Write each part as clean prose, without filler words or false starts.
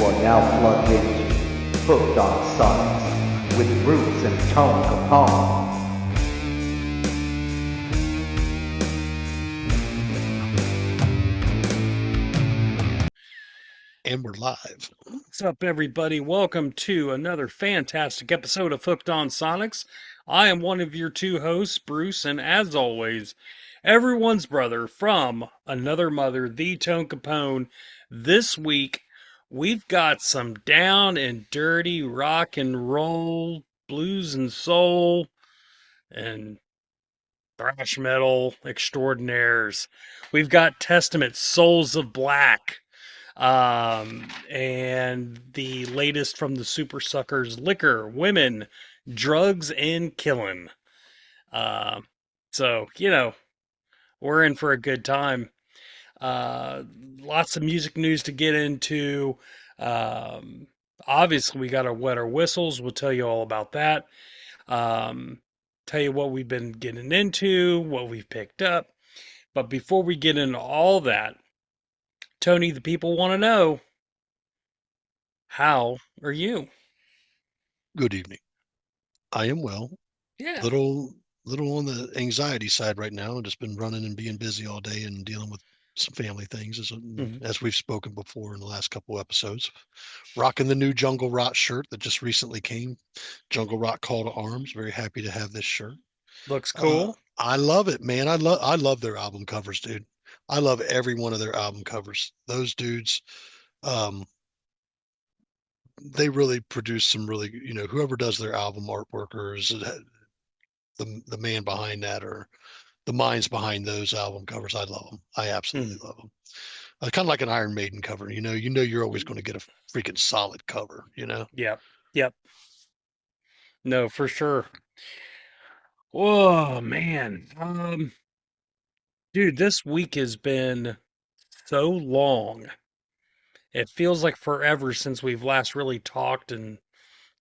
are now plugged into Hooked on Sonics with Bruce and Tone Capone. And we're live. What's up, everybody? Welcome to another fantastic episode of Hooked on Sonics. I am one of your two hosts, Bruce, and as always, everyone's brother from another mother, the Tone Capone. This week, we've got some down and dirty rock and roll, blues and soul, and thrash metal extraordinaires. We've got Testament, Souls of Black. And the latest from the Supersuckers, Liquor, Women, Drugs, and Killing. Uh, so, we're in for a good time. Lots of music news to get into. Um, Obviously, we got our wet our whistles. We'll tell you all about that. Um, tell you what we've been getting into, what we've picked up. But before we get into all that, Tony, the people want to know, how are you? Good evening. I am well. Yeah. Little on the anxiety side right now. Just been running and being busy all day and dealing with some family things Hmm. as we've spoken before in the last couple episodes. Rocking the new Jungle Rot shirt that just recently came. Jungle Rot Call to Arms. Very happy to have this shirt. Looks cool. I love it, man. I love their album covers, dude. I love every one of their album covers. Those dudes, um, they really produce some really, whoever does their album artwork or is the man behind that or the minds behind those album covers. I love them. I absolutely Mm. love them. Kind of like an Iron Maiden cover. You know you're always going to get a freaking solid cover. Yep. Yep. No, for sure. Whoa, man. Dude, this week has been so long. It feels like forever since we've last really talked and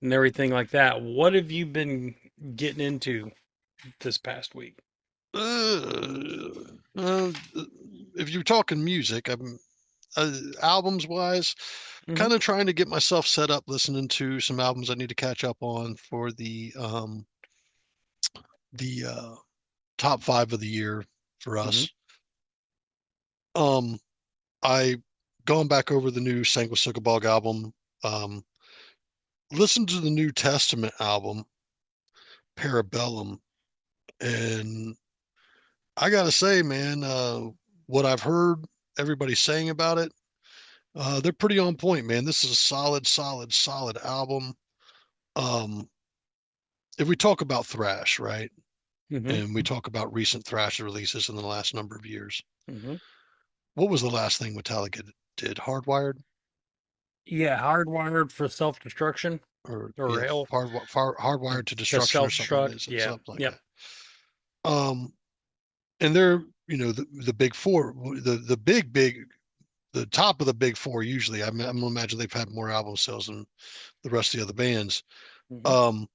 everything like that. What have you been getting into this past week? Uh, uh, if you're talking music, albums wise, Hmm. kind of trying to get myself set up listening to some albums I need to catch up on for the top five of the year for Hmm. us. Um, I Going back over the new Sanguisugabog album. Um, Listened to the New Testament album, Parabellum, and I gotta say, man, what I've heard everybody saying about it, they're pretty on point, man. This is a solid, solid, solid album. Um, if we talk about thrash, right, Hmm. and we talk about recent thrash releases in the last number of years, Hmm. what was the last thing Metallica did? Hardwired, Yeah, hardwired for self-destruction or or yeah, hell hardwired to to destruction, or something like self-destruct. this, Yeah. something like Yep. that. And they're the big four, the big the top of the big four usually. I'm gonna imagine they've had more album sales than the rest of the other bands. Hmm. Um,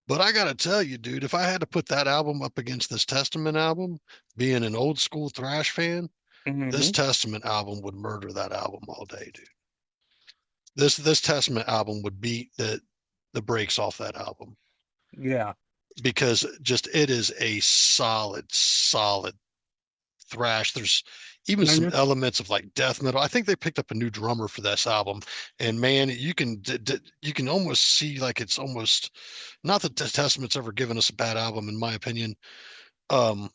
but I gotta tell you, dude, if I had to put that album up against this Testament album, being an old school thrash fan, this Hmm. Testament album would murder that album all day, dude. This Testament album would beat the brakes off that album Yeah. because just it is a solid thrash. There's even some Mhm. elements of like death metal. I think they picked up a new drummer for this album, and man, you can almost see like it's almost not that Testament's ever given us a bad album, in my opinion. Um,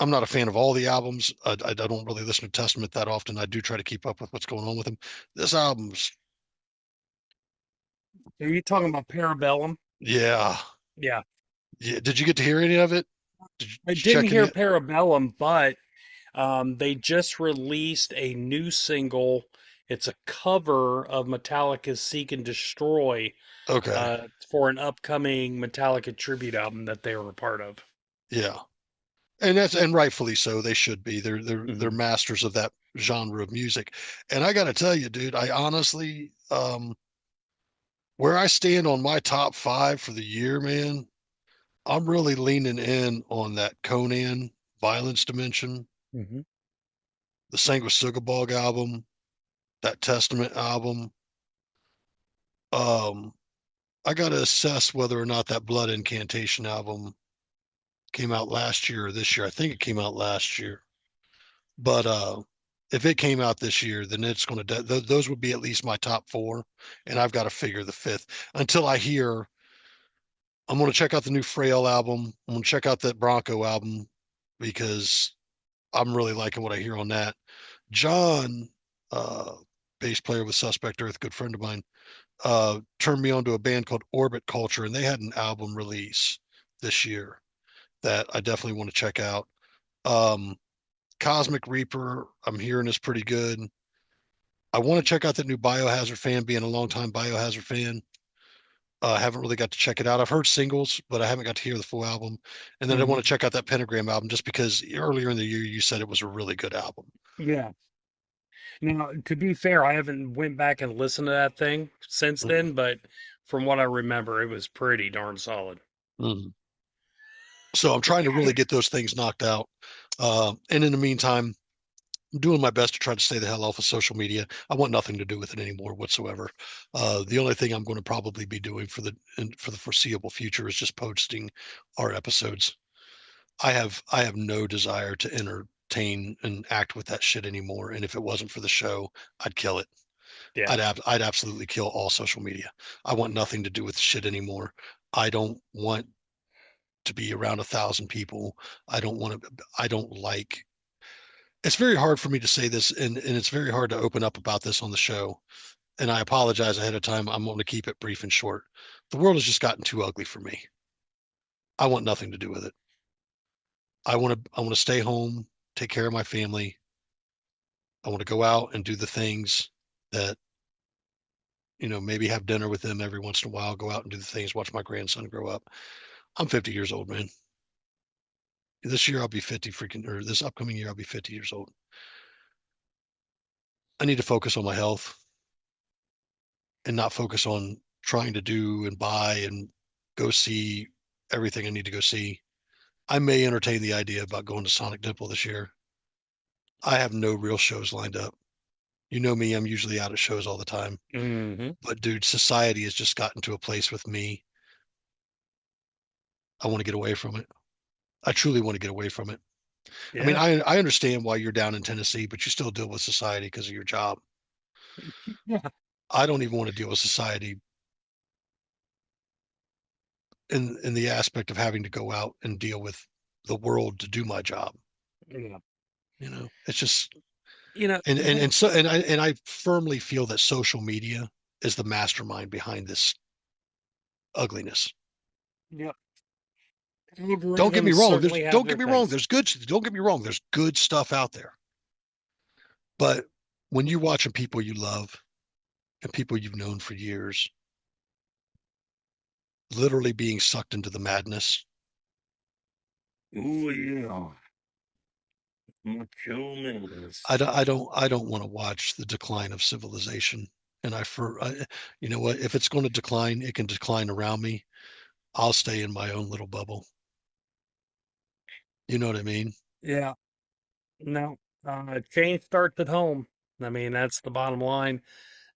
I'm not a fan of all the albums. I don't really listen to Testament that often. I do try to keep up with what's going on with them. This album's, Are you talking about Parabellum? yeah, Yeah. yeah. Did you get to hear any of it? I Did you didn't check hear any? Parabellum, but they just released a new single. It's a cover of Metallica's Seek and Destroy Okay, for an upcoming Metallica tribute album that they were a part of. yeah. And rightfully so. They should be. They're Hmm. masters of that genre of music. And I got to tell you, dude, I honestly, where I stand on my top five for the year, man, I'm really leaning in on that Conan Violence Dimension, Hmm. the Sanguisugabog album, that Testament album. Um, I got to assess whether or not that Blood Incantation album came out last year or this year. I think it came out last year. But if it came out this year, then it's going to those would be at least my top four, and I've got to figure the fifth until I hear. I'm going to check out the new Frail album. I'm going to check out that Bronco album because I'm really liking what I hear on that. John, uh, bass player with Suspect Earth, good friend of mine, turned me on to a band called Orbit Culture, and they had an album release this year that I definitely want to check out. Um, Cosmic Reaper, I'm hearing is pretty good. I want to check out that new Biohazard fan, being a longtime Biohazard fan. I haven't really got to check it out. I've heard singles, but I haven't got to hear the full album. And then I want Mhm. to check out that Pentagram album just because earlier in the year you said it was a really good album. Yeah. Now, to be fair, I haven't went back and listened to that thing since Mm-hmm. then, but from what I remember, it was pretty darn solid. Mm-hmm. So I'm trying to really get those things knocked out. And in the meantime, I'm doing my best to try to stay the hell off of social media. I want nothing to do with it anymore whatsoever. The only thing I'm going to probably be doing for the foreseeable future is just posting our episodes. I have no desire to entertain and act with that shit anymore. And if it wasn't for the show, I'd kill it. Yeah. I'd absolutely kill all social media. I want nothing to do with shit anymore. I don't want to be around 1,000 people. I don't want to. I don't like. It's very hard for me to say this, and it's very hard to open up about this on the show. And I apologize ahead of time. I'm going to keep it brief and short. The world has just gotten too ugly for me. I want nothing to do with it. I want to stay home, take care of my family. I want to go out and do the things that, maybe have dinner with them every once in a while, go out and do the things, watch my grandson grow up. I'm 50 years old, man. This year I'll be 50 freaking, or this upcoming year I'll be 50 years old. I need to focus on my health and not focus on trying to do and buy and go see everything I need to go see. I may entertain the idea about going to Sonic Dimple this year. I have no real shows lined up. You know me, I'm usually out at shows all the time. Hmm. But dude, society has just gotten to a place with me. I want to get away from it. I truly want to get away from it. I mean, Yeah. I understand why you're down in Tennessee, but you still deal with society because of your job. Yeah. I don't even want to deal with society in the aspect of having to go out and deal with the world to do my job. Yeah. It's just You know, and I firmly feel that social media is the mastermind behind this ugliness. yeah, Don't get me algorithms wrong. certainly have Don't their get me wrong. things. There's good. Don't get me wrong. There's good stuff out there. But when you're watching people you love and people you've known for years literally being sucked into the madness, Oh yeah, macho man. I don't want to watch the decline of civilization. And you know what? If it's going to decline, it can decline around me. I'll stay in my own little bubble. You know what I mean? Yeah. No. Change starts at home. I mean, that's the bottom line.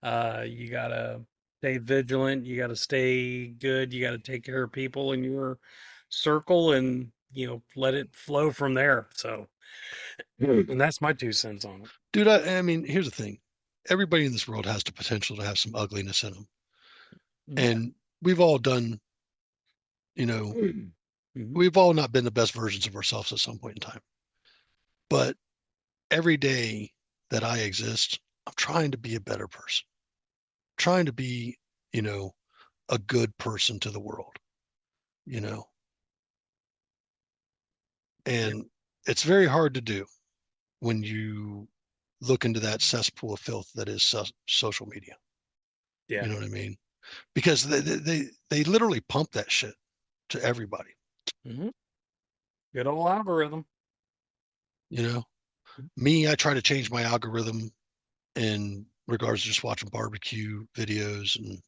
You gotta stay vigilant. You gotta stay good. You gotta take care of people in your circle, and let it flow from there. So, and that's my 2 cents on Dude, I mean, here's the thing. Everybody in this world has the potential to have some ugliness in them. it. Yeah. And we've all done, you know, Hmm. we've all not been the best versions of ourselves at some point in time. But every day that I exist, I'm trying to be a better person, trying to be, you know, a good person to the world, you know, Yeah. and it's very hard to do when you look into that cesspool of filth that is social media. Yeah. You know what I mean? Because they literally pump that shit to everybody. Hmm. Good old algorithm. You know, me, I try to change my algorithm in regards to just watching barbecue videos and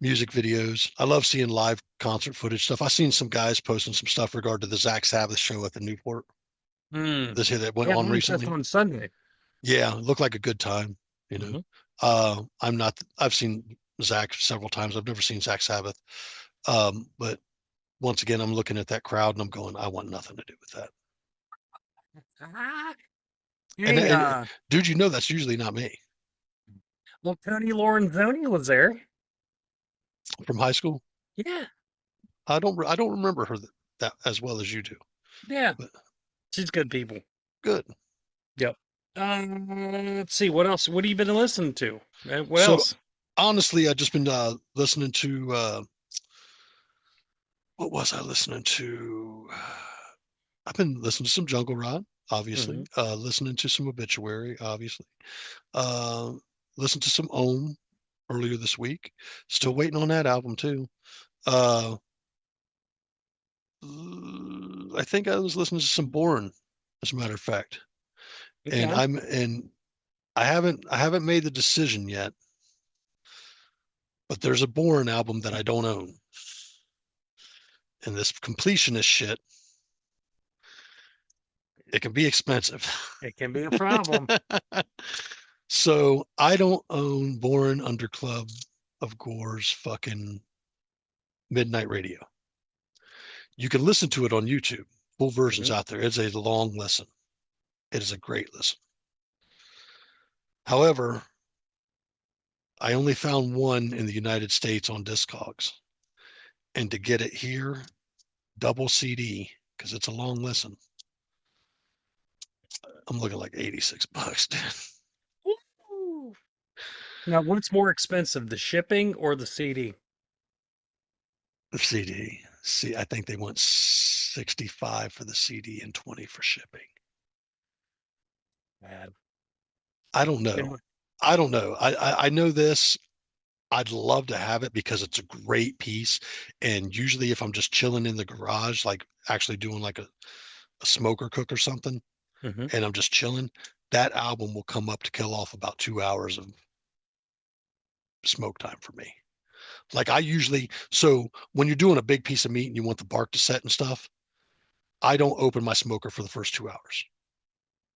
music videos. I love seeing live concert footage stuff. I've seen some guys posting some stuff regard to the Zach Sabbath show at the Newport. Mm. This here that went Yeah, on that was just recently. on Sunday. Yeah, it looked like a good time. You know, Hmm. I'm not. I've seen Zach several times. I've never seen Zach Sabbath. But once again, I'm looking at that crowd and I'm going, I want nothing to do with that. Ah, And, hey, and dude, you know that's usually not me well, Tony Lorenzoni was there. from high school. Yeah, I don't remember her that as well as you do. yeah, But she's good people. good. Yep. Let's see, what else? What have you been listening to? What So else? honestly, I've just been listening to what was I listening to? I've been listening to some Jungle Rod, obviously. Hmm. Listening to some Obituary, obviously. Uh, listened to some Ohm earlier this week. Still waiting on that album too. Uh, I think I was listening to some Born, as a matter of fact. And Okay. I haven't made the decision yet, but there's a Born album that I don't own. And this completionist shit, it can be expensive. It can be a problem. So I don't own Born Under Club of Gore's fucking Midnight Radio. You can listen to it on YouTube. Full versions Hmm. out there. It's a long listen. It is a great listen. However, I only found one in the United States on Discogs. And to get it here, double CD, because it's a long listen, I'm looking like $86, dude. Woo! Now, what's more expensive, the shipping or the CD? The CD. See, I think they want 65 for the CD and 20 for shipping. Bad. I don't know. Anyway. I don't know. I know this. I'd love to have it because it's a great piece. And usually, if I'm just chilling in the garage, like actually doing like a smoker cook or something, Hmm. and I'm just chilling, that album will come up to kill off about 2 hours of smoke time for me. Like I usually, so when you're doing a big piece of meat and you want the bark to set and stuff, I don't open my smoker for the first 2 hours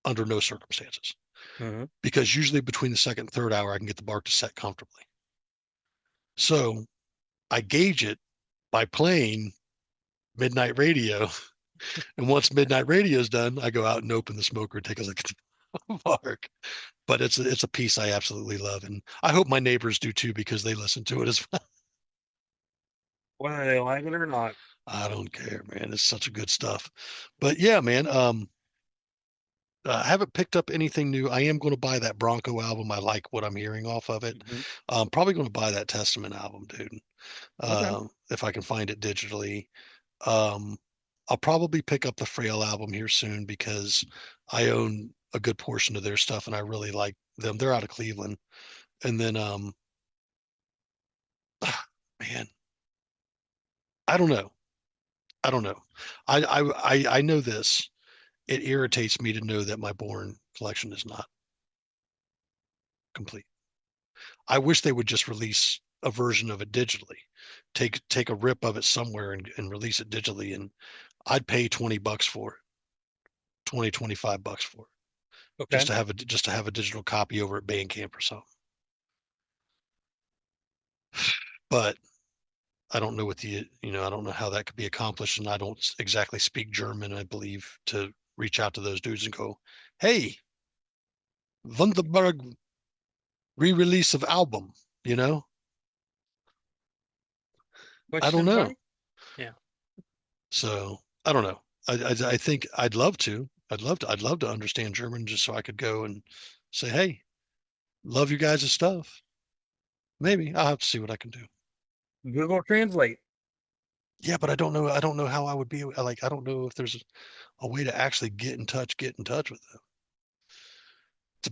under no circumstances Hmm. because usually between the second and third hour, I can get the bark to set comfortably. So I gauge it by playing midnight radio. And once midnight radio is done, I go out and open the smoker and take a look at the bark. But it's a piece I absolutely love, and I hope my neighbors do too because they listen to it as well. Whether they like it or not. I don't care, man. It's such a good stuff. But yeah, man. I haven't picked up anything new. I am going to buy that Bronco album. I like what I'm hearing off of it. Hmm. I'm probably going to buy that Testament album, dude. Okay. If I can find it digitally. Um, I'll probably pick up the Frail album here soon because I own a good portion of their stuff and I really like them. They're out of Cleveland. And then, man, I don't know. I don't know. I know this. It irritates me to know that my Bourne collection is not complete. I wish they would just release a version of it digitally. Take a rip of it somewhere and release it digitally, and I'd pay $20 for it, 20, $25 for it, Okay. just to have a digital copy over at Bandcamp or something. But I don't know what I don't know how that could be accomplished, and I don't exactly speak German, I believe, to reach out to those dudes and go, "Hey, Wunderberg re-release of album," you know? I don't Question know. mark? Yeah. So I don't know. I think I'd love to. I'd love to understand German just so I could go and say, "Hey, love you guys' stuff." Maybe I'll have to see what I can do. Google Translate. Yeah, but I don't know. I don't know how I would be like. I don't know if there's a way to actually get in touch with them.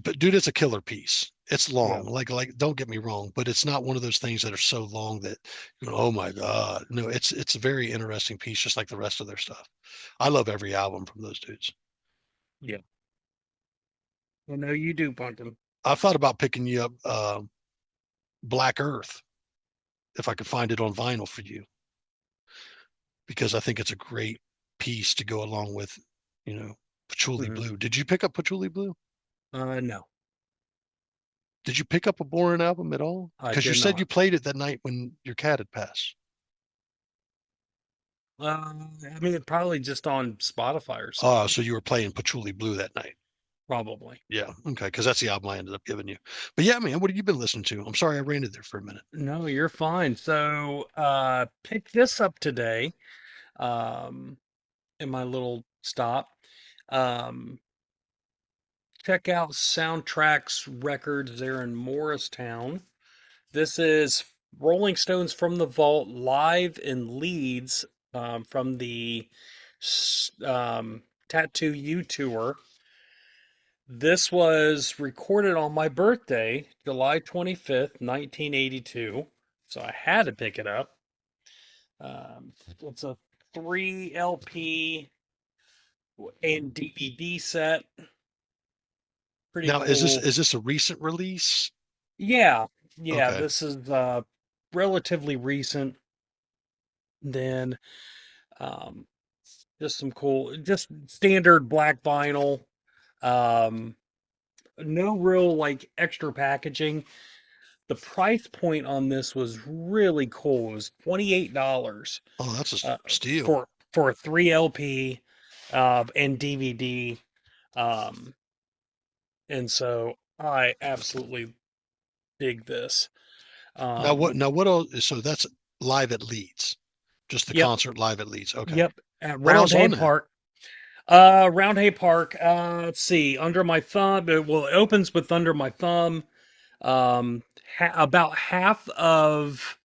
But dude, it's a killer piece. It's Yeah. long. Don't get me wrong, but it's not one of those things that are so long that oh my God. No, it's a very interesting piece, just like the rest of their stuff. I love every album from those dudes. Yeah. I know you do, Punkin. I thought about picking you up Black Earth if I could find it on vinyl for you, because I think it's a great piece to go along with, you know, Patchouli Hmm. Blue. Did you pick up Patchouli Blue? No. Did you pick up a Boring album at all? I Because you did said not. you played it that night when your cat had passed. I mean, probably just on Spotify or something. So you were playing Patchouli Blue that night. Probably. Yeah, okay, because that's the album I ended up giving you. But yeah, man, what have you been listening to? I'm sorry I ranted there for a minute. No, you're fine. So, pick this up today, um, in my little stop. Um, check out Soundtracks Records. They're in Morristown. This is Rolling Stones from the Vault live in Leeds, from the Tattoo U tour. This was recorded on my birthday, July 25th, 1982. So I had to pick it up. It's a 3 LP and DVD set. Pretty Now, is this cool. is this a recent release? Yeah, yeah, Okay. this is relatively recent. Then um, just some cool, just standard black vinyl. Um, no real like extra packaging. The price point on this was really cool. It was $28 Oh, that's a uh, steal. for a 3 LP and DVD. Um, and so I absolutely dig this. Um, Now what else? So that's live at Leeds. Just the yep, concert live at Leeds. Okay. yep, at What else on Roundhay that? Park. Roundhay Park. Let's see. Under My Thumb. It opens with Under My Thumb. About half of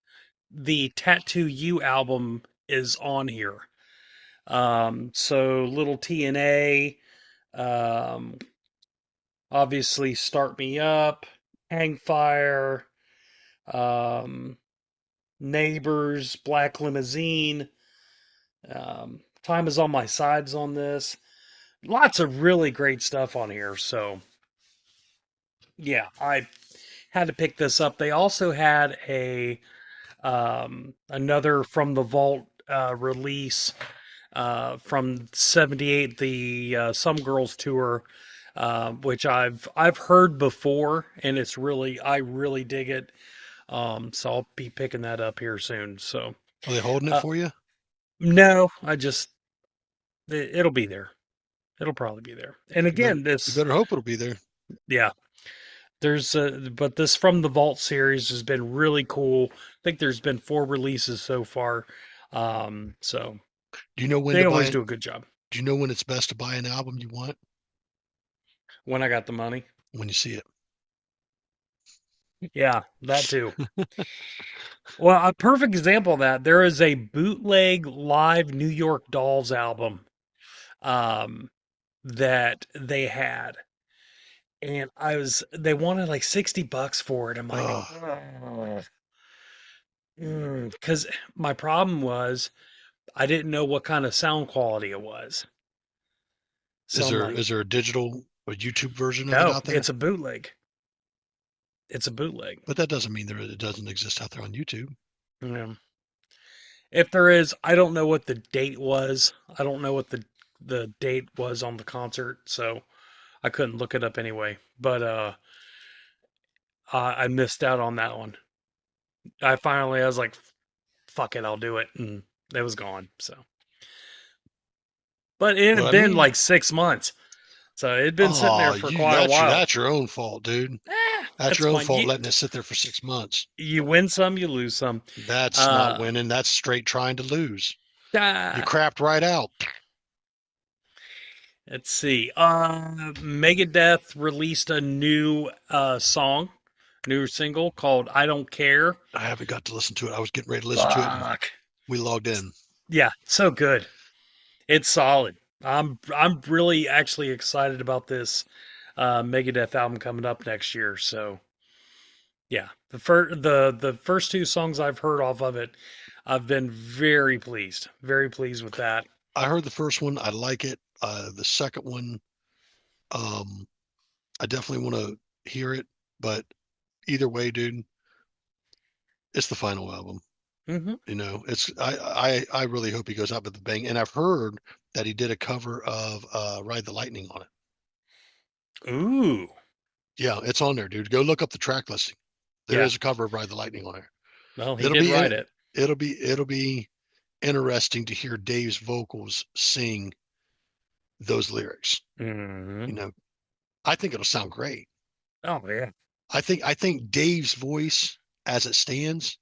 the Tattoo You album is on here. So Little TNA, um, obviously Start Me Up, Hang Fire, um, Neighbors, Black Limousine, Time Is on My Side's on this. Lots of really great stuff on here. So yeah, I had to pick this up. They also had a another From the Vault release from '78, the Some Girls tour, which I've heard before, and it's really I really dig it. So I'll be picking that up here soon. So Are they holding it uh, for you? no, it'll be there. It'll probably be there. And again, You this better hope it'll be there. yeah, there's but this From the Vault series has been really cool. I think there's been 4 releases so far. So Do you know when to they buy always it? do a good job Do you know when it's best to buy an album you want? when I got the money. When you see it. Yeah, that too. Well, a perfect example of that, there is a bootleg live New York Dolls album um, that they had. And they wanted like $60 for it. I'm like, Oh, because my problem was I didn't know what kind of sound quality it was. So I'm like, is there a digital or YouTube version of it no, out there? it's a bootleg. It's a bootleg. But that doesn't mean it doesn't exist out there on YouTube. Yeah. If there is, I don't know what the date was. I don't know what the date was on the concert, so I couldn't look it up anyway. But I missed out on that one. I was like, "Fuck it, I'll do it," and it was gone. So, but it Well, had I been mean, like 6 months, so it had been sitting there oh, for you quite a while. that's your own fault, dude. That's That's your own fine. fault letting it sit there for 6 months. You win some, you lose some. That's not Uh, winning. That's straight trying to lose. You ah, crapped right out. let's see. Megadeth released a new song, new single called "I Don't Care." I haven't got to listen to it. I was getting ready to listen to it and Fuck. we logged in. Yeah, so good. It's solid. I'm really actually excited about this Megadeth album coming up next year. So yeah, the first 2 songs I've heard off of it, I've been very pleased with that. I heard the first one. I like it. The second one, um, I definitely want to hear it. But either way, dude, it's the final album. Hmm. I really hope he goes out with the bang. And I've heard that he did a cover of Ride the Lightning on it. Ooh, Yeah, it's on there, dude. Go look up the track listing. There Yeah. is a cover of Ride the Lightning on there. Well, he It'll did be write it. it'll be interesting to hear Dave's vocals sing those lyrics. Hmm. You know, I think it'll sound great. Oh yeah. I think Dave's voice as it stands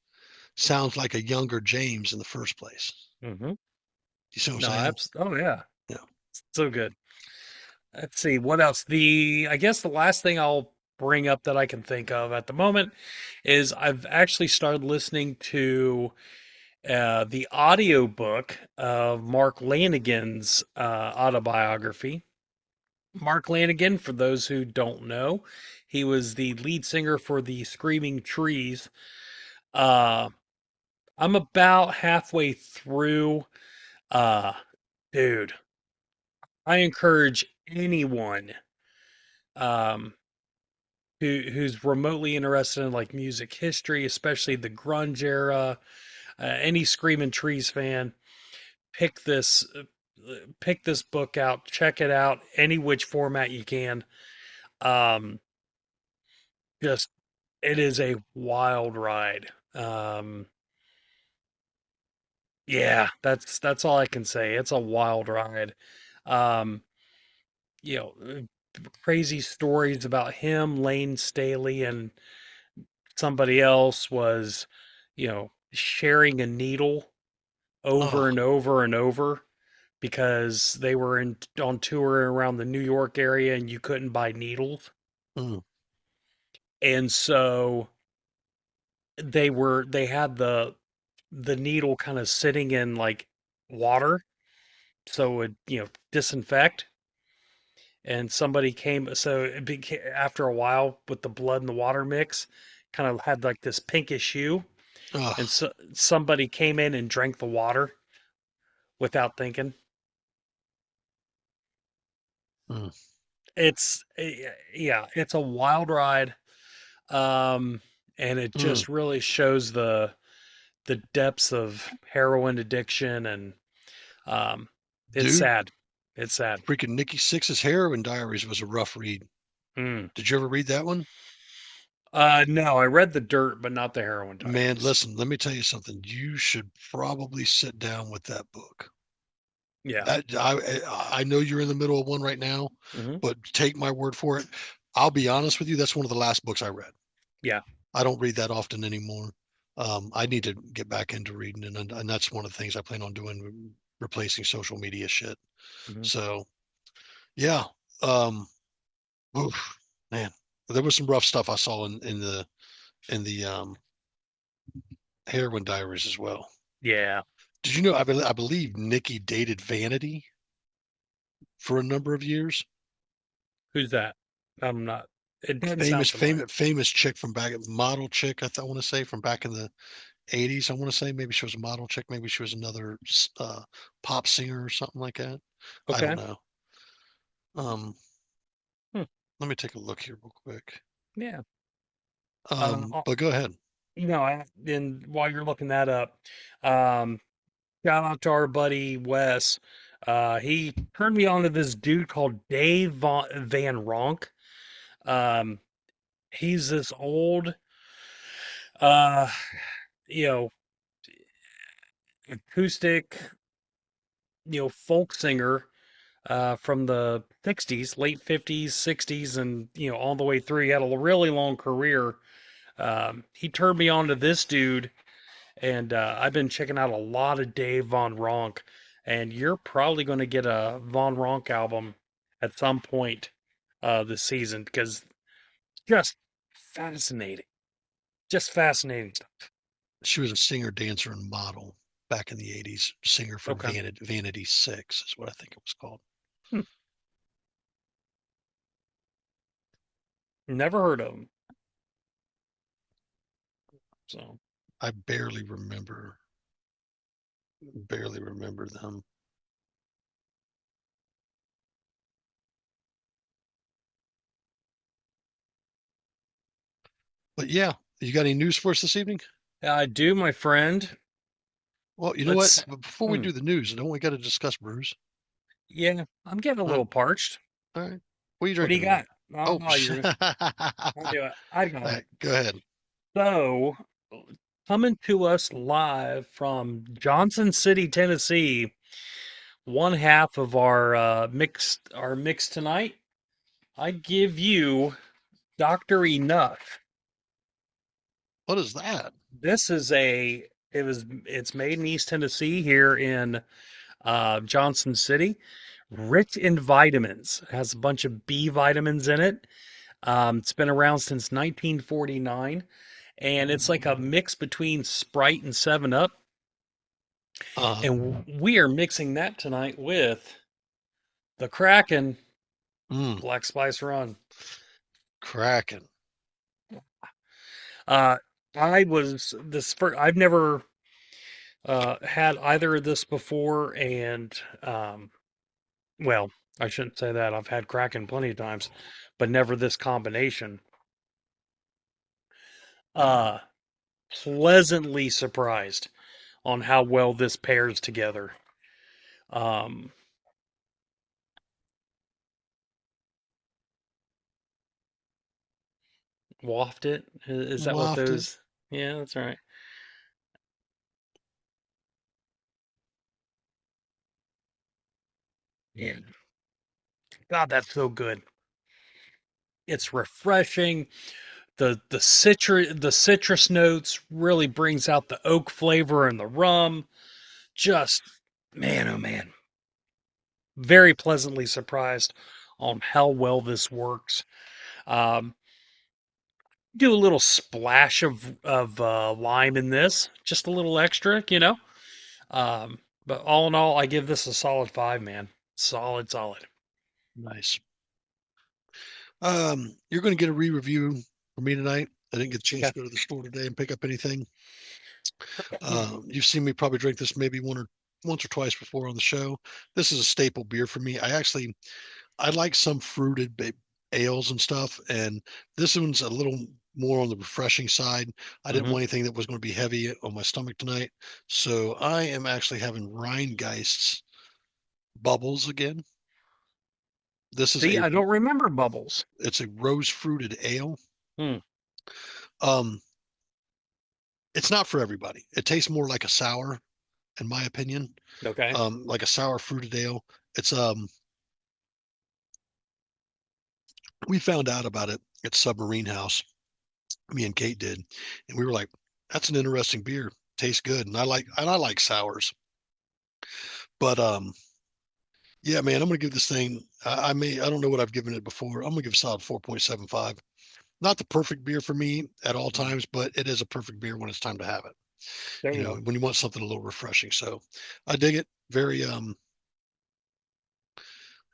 sounds like a younger James in the first place. Hmm. You see what No, I'm saying? oh yeah. Yeah. So good. Let's see what else. I guess the last thing I'll bring up that I can think of at the moment is I've actually started listening to the audiobook of Mark Lanigan's autobiography. Mark Lanigan, for those who don't know, he was the lead singer for the Screaming Trees. Uh, I'm about halfway through. Uh, Dude, I encourage anyone um, who's remotely interested in like music history, especially the grunge era, any Screaming Trees fan, pick this pick this book out, check it out, any which format you can. Um, just it is a wild ride. Yeah, that's all I can say. It's a wild ride. Um, you know, crazy stories about him, Lane Staley, and somebody else was, sharing a needle Oh, over and over and over because they were on tour around the New York area and you couldn't buy needles. mm, And so they had the needle kind of sitting in like water so it would, disinfect. And somebody came, so it became, after a while with the blood and the water mix, kind of had like this pinkish hue. And oh, so somebody came in and drank the water without thinking. mm, Yeah, it's a wild ride. Um, and it mm. just really shows the depths of heroin addiction, and um, it's Dude, sad. It's sad. freaking Nikki Sixx's Heroin Diaries was a rough read. Mm. Did you ever read that one? No, I read The Dirt, but not the Heroin Man, Diaries. listen, let me tell you something. You should probably sit down with that book. Yeah. I know you're in the middle of one right now, Hmm. but take my word for it. I'll be honest with you, that's one of the last books I read. Yeah. I don't read that often anymore. I need to get back into reading, and that's one of the things I plan on doing, replacing social media shit. Hmm. So yeah, um, oof, man, there was some rough stuff I saw in the Heroin Diaries as well. Yeah. Did you know? I believe Nikki dated Vanity for a number of years. Who's that? I'm not. It doesn't sound Famous, familiar. famous chick from back, model chick. I want to say from back in the '80s. I want to say maybe she was a model chick. Maybe she was another pop singer or something like that. I don't Okay. know. Um, Hmm. Let me take a look here real quick. Yeah. But go ahead. And while you're looking that up, um, shout out to our buddy Wes. He turned me on to this dude called Van Ronk. Um, he's this old, uh, you know, acoustic, folk singer from the 60s, late 50s, 60s, and, all the way through. He had a really long career. He turned me on to this dude, and I've been checking out a lot of Dave Von Ronk, and you're probably going to get a Von Ronk album at some point this season because just fascinating, just fascinating stuff. She was a singer, dancer, and model back in the '80s. Singer for Okay. Vanity Six is what I think it was called. Hmm. Never heard of him. So I barely remember them. But yeah, you got any news for us this evening? I do, my friend. Well, you know what? Let's. Before we Hmm, do the news, don't we got to discuss brews? yeah, I'm getting a All right, little parched. all right. What are you What do you drinking tonight? got? Oh, Oh, no, you're. I knew it. I got it. go ahead. So, coming to us live from Johnson City, Tennessee, one half of our mix tonight. I give you Doctor Enough. What is that? This is it's made in East Tennessee here in Johnson City. Rich in vitamins. It has a bunch of B vitamins in it. It's been around since 1949, and it's like a mix between Sprite and 7 Up. Uh, And we are mixing that tonight with the Kraken mm, Black Spice Run. Kraken. Uh, I've never had either of this before, and well, I shouldn't say that. I've had Kraken plenty of times, but never this combination. Uh, Pleasantly surprised on how well this pairs together. Um, Waft it. Is that what Wafted. those? Yeah, that's right. Yeah. God, that's so good. It's refreshing. The citrus notes really brings out the oak flavor and the rum. Just man, oh man, very pleasantly surprised on how well this works. Um, do a little splash of lime in this, just a little extra, you know. But all in all, I give this a solid 5, man. Solid, solid. Nice. You're going to get a re-review from me tonight. I didn't get a chance Okay. to go to the store today and pick up anything. Hmm. You've seen me probably drink this maybe once or twice before on the show. This is a staple beer for me. I like some fruited ales and stuff, and this one's a little more on the refreshing side. I didn't Hmm. want anything that was going to be heavy on my stomach tonight, so I am actually having Rheingeist's Bubbles again. This is See, a I don't remember bubbles. it's a rose fruited ale. Hmm. Um, it's not for everybody. It tastes more like a sour, in my opinion, Okay. like a sour fruited ale. It's we found out about it at Submarine House. Me and Kate did, and we were like, "That's an interesting beer. Tastes good." And I like sours, but yeah, man, I'm gonna give this thing. I don't know what I've given it before. I'm gonna give it a solid 4.75. Not the perfect beer for me at all Hmm. times, but it is a perfect beer when it's time to have it. There You you know, go. when you want something a little refreshing. So I dig it. Very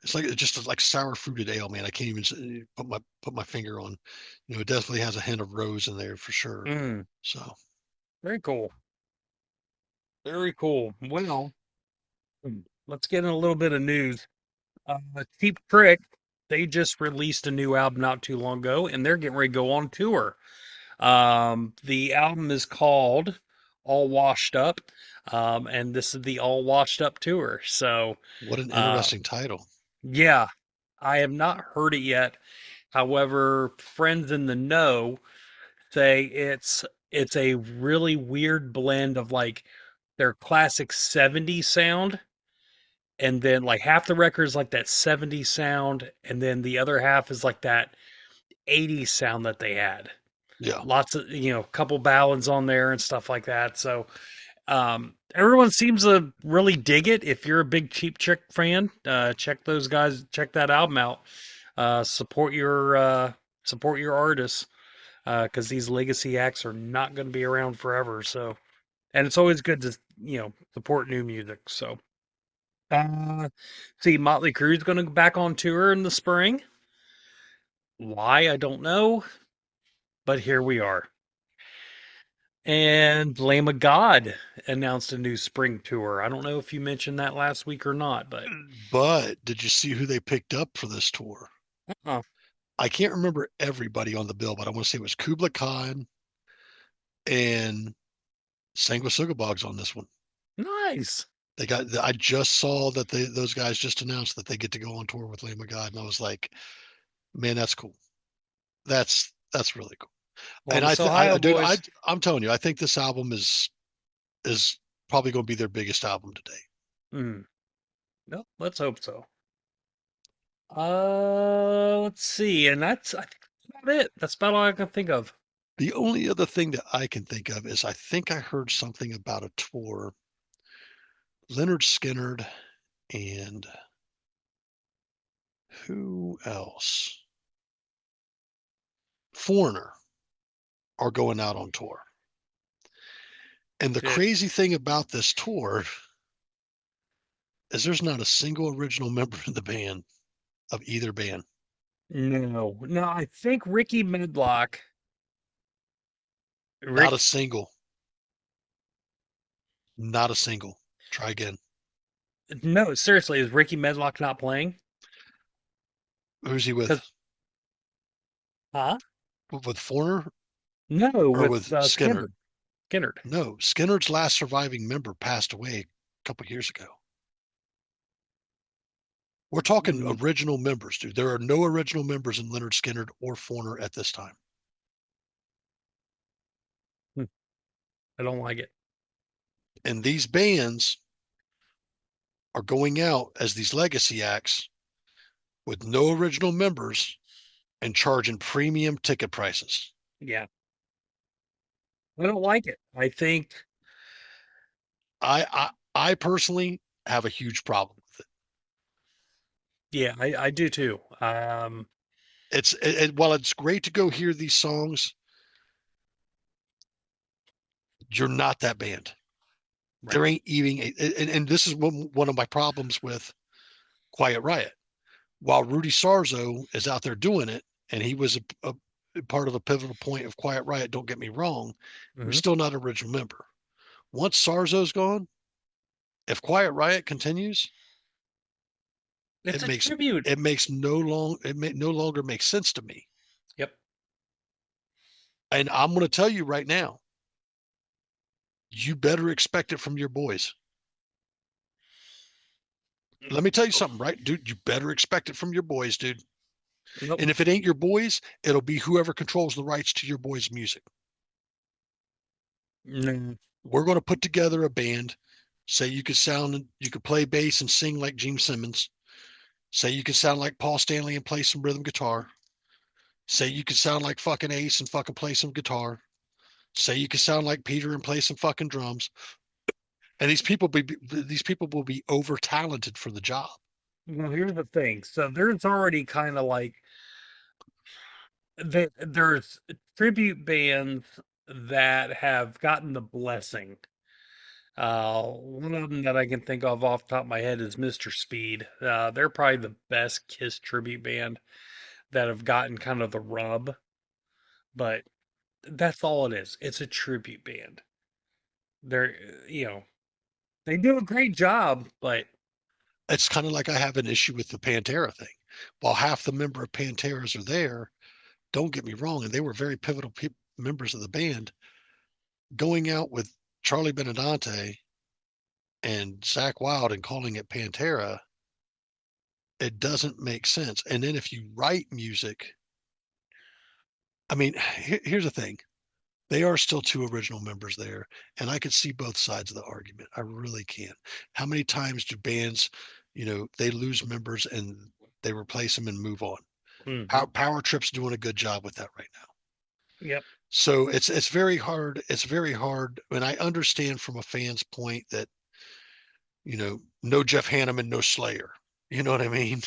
it's like just like sour fruited ale, man. I can't even put my finger on. You know, it definitely has a hint of rose in there for sure. Mm, So very cool. Very cool. Well, let's get in a little bit of news. Cheap Trick, they just released a new album not too long ago, and they're getting ready to go on tour. The album is called All Washed Up, and this is the All Washed Up tour. So, what an uh, interesting title. yeah, I have not heard it yet. However, friends in the know say it's a really weird blend of like their classic 70s sound, and then like half the record is like that 70s sound, and then the other half is like that 80s sound that they had. Yeah. Lots of, couple ballads on there and stuff like that. So everyone seems to really dig it. If you're a big Cheap Trick fan, check that album out. Support your artists, because these legacy acts are not going to be around forever. So, and it's always good to support new music. So, uh, see, Motley Crue's going to go back on tour in the spring. Why I don't know, but here we are. And Lamb of God announced a new spring tour. I don't know if you mentioned that last week or not, but But did you see who they picked up for this tour? uh, I can't remember everybody on the bill, but I want to say it was Kubla Khan and Sanguisugabog's on this one. nice. I just saw that those guys just announced that they get to go on tour with Lamb of God, and I was like, Man, that's cool. That's really cool. And Columbus, Ohio, dude, boys. I'm telling you, I think this album is probably going to be their biggest album to date. Hmm. No, let's hope so. Let's see, and I think that's about it. That's about all I can think of. The only other thing that I can think of is I think I heard something about a tour. Leonard Skinnard and who else? Foreigner are going out on tour. And the Shit. crazy thing about this tour is there's not a single original member in the band of either band. No, no, I think Ricky Medlock. Not a Rick, single. Not a single. Try again. no, seriously, is Ricky Medlock not playing? Who's he with? Because, huh? With Foreigner No, or with with Skinnard? Skinner. Skinnerd. No, Skinnard's last surviving member passed away a couple years ago. We're talking Mm, original members, dude. There are no original members in Leonard Skinnard or Foreigner at this time. hmm, I don't like it. And these bands are going out as these legacy acts with no original members and charging premium ticket prices. Yeah, I don't like it. I think, I personally have a huge problem with it. yeah, I do too. While it's great to go hear these songs, you're not that band. Right. There ain't even, and this is one of my problems with Quiet Riot. While Rudy Sarzo is out there doing it, and he was a part of a pivotal point of Quiet Riot, don't get me wrong, he was Hmm. still not an original member. Once Sarzo's gone, if Quiet Riot continues, It's it a makes tribute. no longer make sense to me. Yep. And I'm going to tell you right now, you better expect it from your boys. Let me tell you something, right, dude? You better expect it from your boys, dude. Nope. And if it ain't your boys, it'll be whoever controls the rights to your boys' music. No. We're going to put together a band. Say you could play bass and sing like Gene Simmons. Say you could sound like Paul Stanley and play some rhythm guitar. Say you could sound like fucking Ace and fucking play some guitar. Say you could sound like Peter and play some fucking drums. And these people will be over talented for the job. Well, here's the thing. So there's already kind of like there's tribute bands that have gotten the blessing. One of them that I can think of off the top of my head is Mr. Speed. They're probably the best Kiss tribute band that have gotten kind of the rub, but that's all it is. It's a tribute band. They're, they do a great job, but It's kind of like I have an issue with the Pantera thing. While half the member of Panteras are there, don't get me wrong, and they were very pivotal members of the band. Going out with Charlie Benedante and Zach Wild and calling it Pantera, it doesn't make sense. And then if you write music, I mean, here's the thing. They are still two original members there, and I could see both sides of the argument. I really can. How many times do bands, they lose members and they replace them and move on? mhm. Power Trip's doing a good job with that right now. Yep. So it's very hard. It's very hard, and I understand from a fan's point that no Jeff Hanneman, no Slayer. You know what I mean?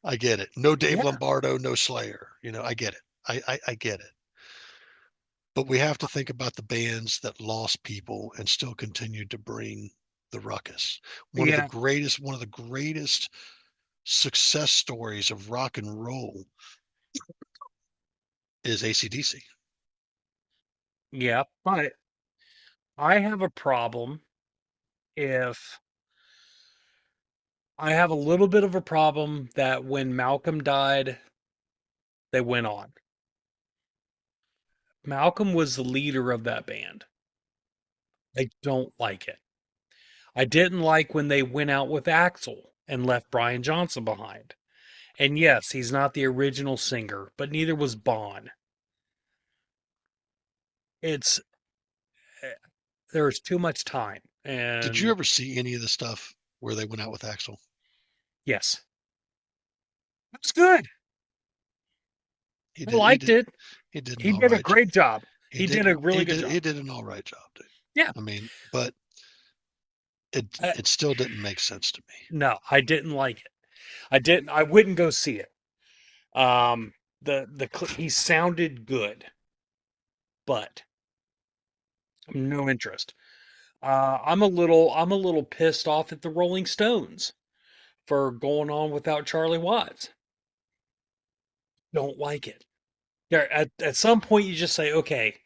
I get it. No Dave Yeah. Lombardo, no Slayer. I get it. I get it. But we have to think about the bands that lost people and still continued to bring the ruckus. Yeah. One of the greatest success stories of rock and roll is ACDC. Yeah. But I have a problem if I have a little bit of a problem that when Malcolm died, they went on. Malcolm was the leader of that band. I don't like it. I didn't like when they went out with Axel and left Brian Johnson behind. And yes, he's not the original singer, but neither was Bon. It's there's too much time. Did you And ever see any of the stuff where they went out with Axel? yes, it was good. He I did. He liked did. it. He did an He all did a right. great job. He He did. did a really He good did. job. He did an all right job, dude. Yeah. I mean, but it Uh, it still didn't make sense to me. no, I didn't like it. I didn't. I wouldn't go see it. Um, he sounded good, but no interest. I'm a little pissed off at the Rolling Stones for going on without Charlie Watts. Don't like it. There, at some point, you just say, okay,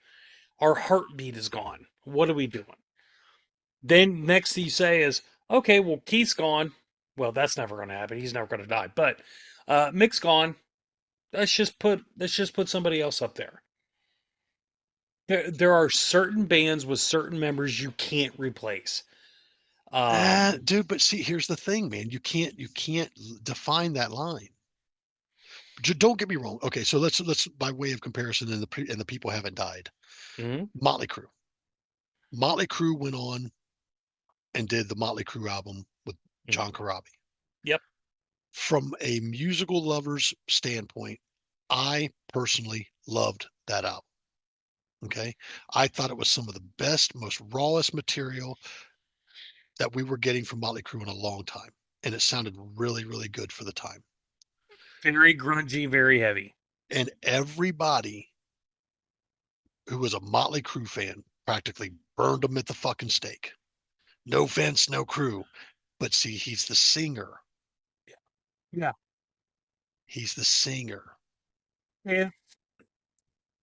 our heartbeat is gone. What are we doing? Then next thing you say is, okay, well, Keith's gone. Well, that's never going to happen. He's never going to die. But Mick's gone. Let's just put somebody else up there. There are certain bands with certain members you can't replace. Um, Dude, but see, here's the thing, man. You can't define that line. Don't get me wrong. Okay, so let's by way of comparison, and the people haven't died. mhm, Motley Crue. Motley Crue went on and did the Motley Crue album with mhm. John Corabi. Yep. From a musical lover's standpoint, I personally loved that album. Okay. I thought it was some of the best, most rawest material that we were getting from Motley Crue in a long time. And it sounded really, really good for the time. Very grungy, very heavy. And everybody who was a Motley Crue fan practically burned them at the fucking stake. No Vince, no Crue. But see, he's the singer. Yeah. He's the singer. Yeah.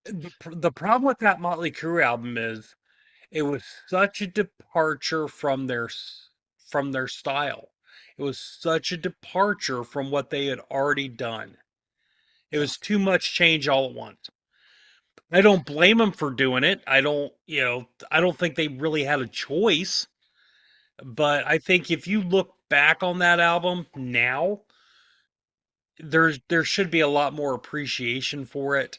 The problem with that Motley Crue album is it was such a departure from their style. It was such a departure from what they had already done. It Yeah. was too much change all at once. I don't blame them for doing it. I don't think they really had a choice. But I think if you look back on that album now, there should be a lot more appreciation for it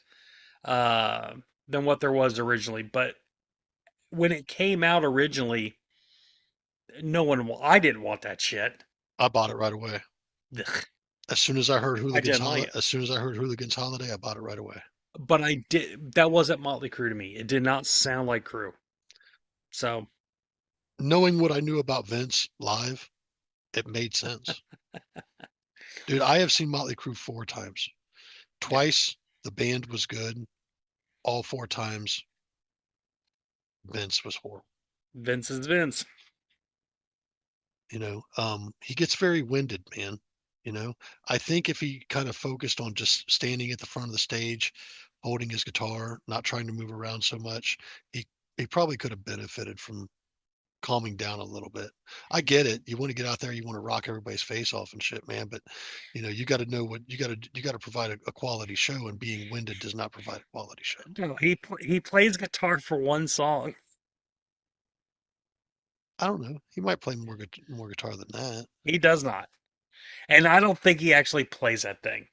uh, than what there was originally. But when it came out originally, I didn't want that shit. I bought it right away. Ugh, As soon as I heard I didn't like it. As soon as I heard Hooligans Holiday, I bought it right away. But that wasn't Motley Crue to me. It did not sound like Crue. So, Knowing what I knew about Vince live, it made sense. Dude, I have seen Motley Crue 4 times. yeah, Twice the band was good. All 4 times Vince was horrible. Vince is Vince. He gets very winded, man. I think if he kind of focused on just standing at the front of the stage, holding his guitar, not trying to move around so much, he he probably could have benefited from calming down a little bit. I get it. You want to get out there, you want to rock everybody's face off and shit, man. But you got to know what you got to provide a quality show, and being winded does not provide a quality show. No, he plays guitar for one song. I don't know. He might play more guitar than that. He does not, and I don't think he actually plays that thing.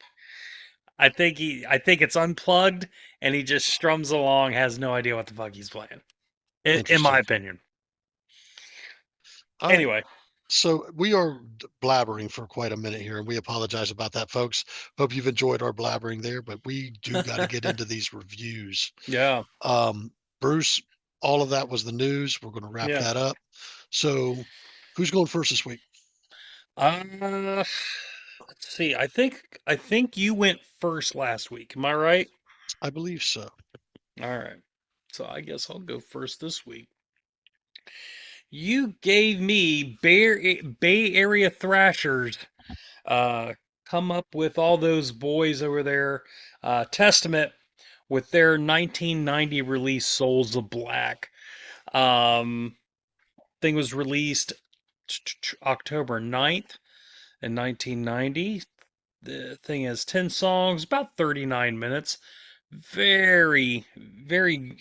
I think it's unplugged, and he just strums along, has no idea what the fuck he's playing. In my Interesting. opinion. All right. Anyway, So we are blabbering for quite a minute here, and we apologize about that, folks. Hope you've enjoyed our blabbering there, but we do got to get into these reviews. yeah, Um, Bruce, all of that was the news. We're going to wrap yeah. that up. So, who's going first this week? Let's see. I think you went first last week. Am I right? I believe so. All right. So I guess I'll go first this week. You gave me Bay Area Thrashers. Uh, come up with all those boys over there. Testament with their 1990 release Souls of Black. Um, thing was released October 9th in 1990. The thing has 10 songs, about 39 minutes. Very, very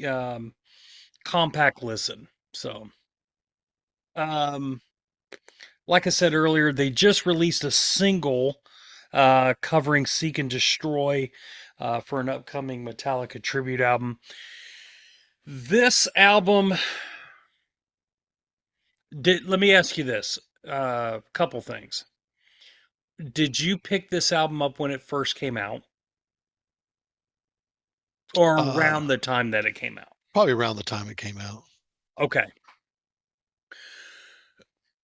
compact listen. So, um, like I said earlier, they just released a single covering Seek and Destroy for an upcoming Metallica tribute album. This album, let me ask you this, couple things. Did you pick this album up when it first came out, or Uh, around the time that it came out? Probably around the time it came out. Okay.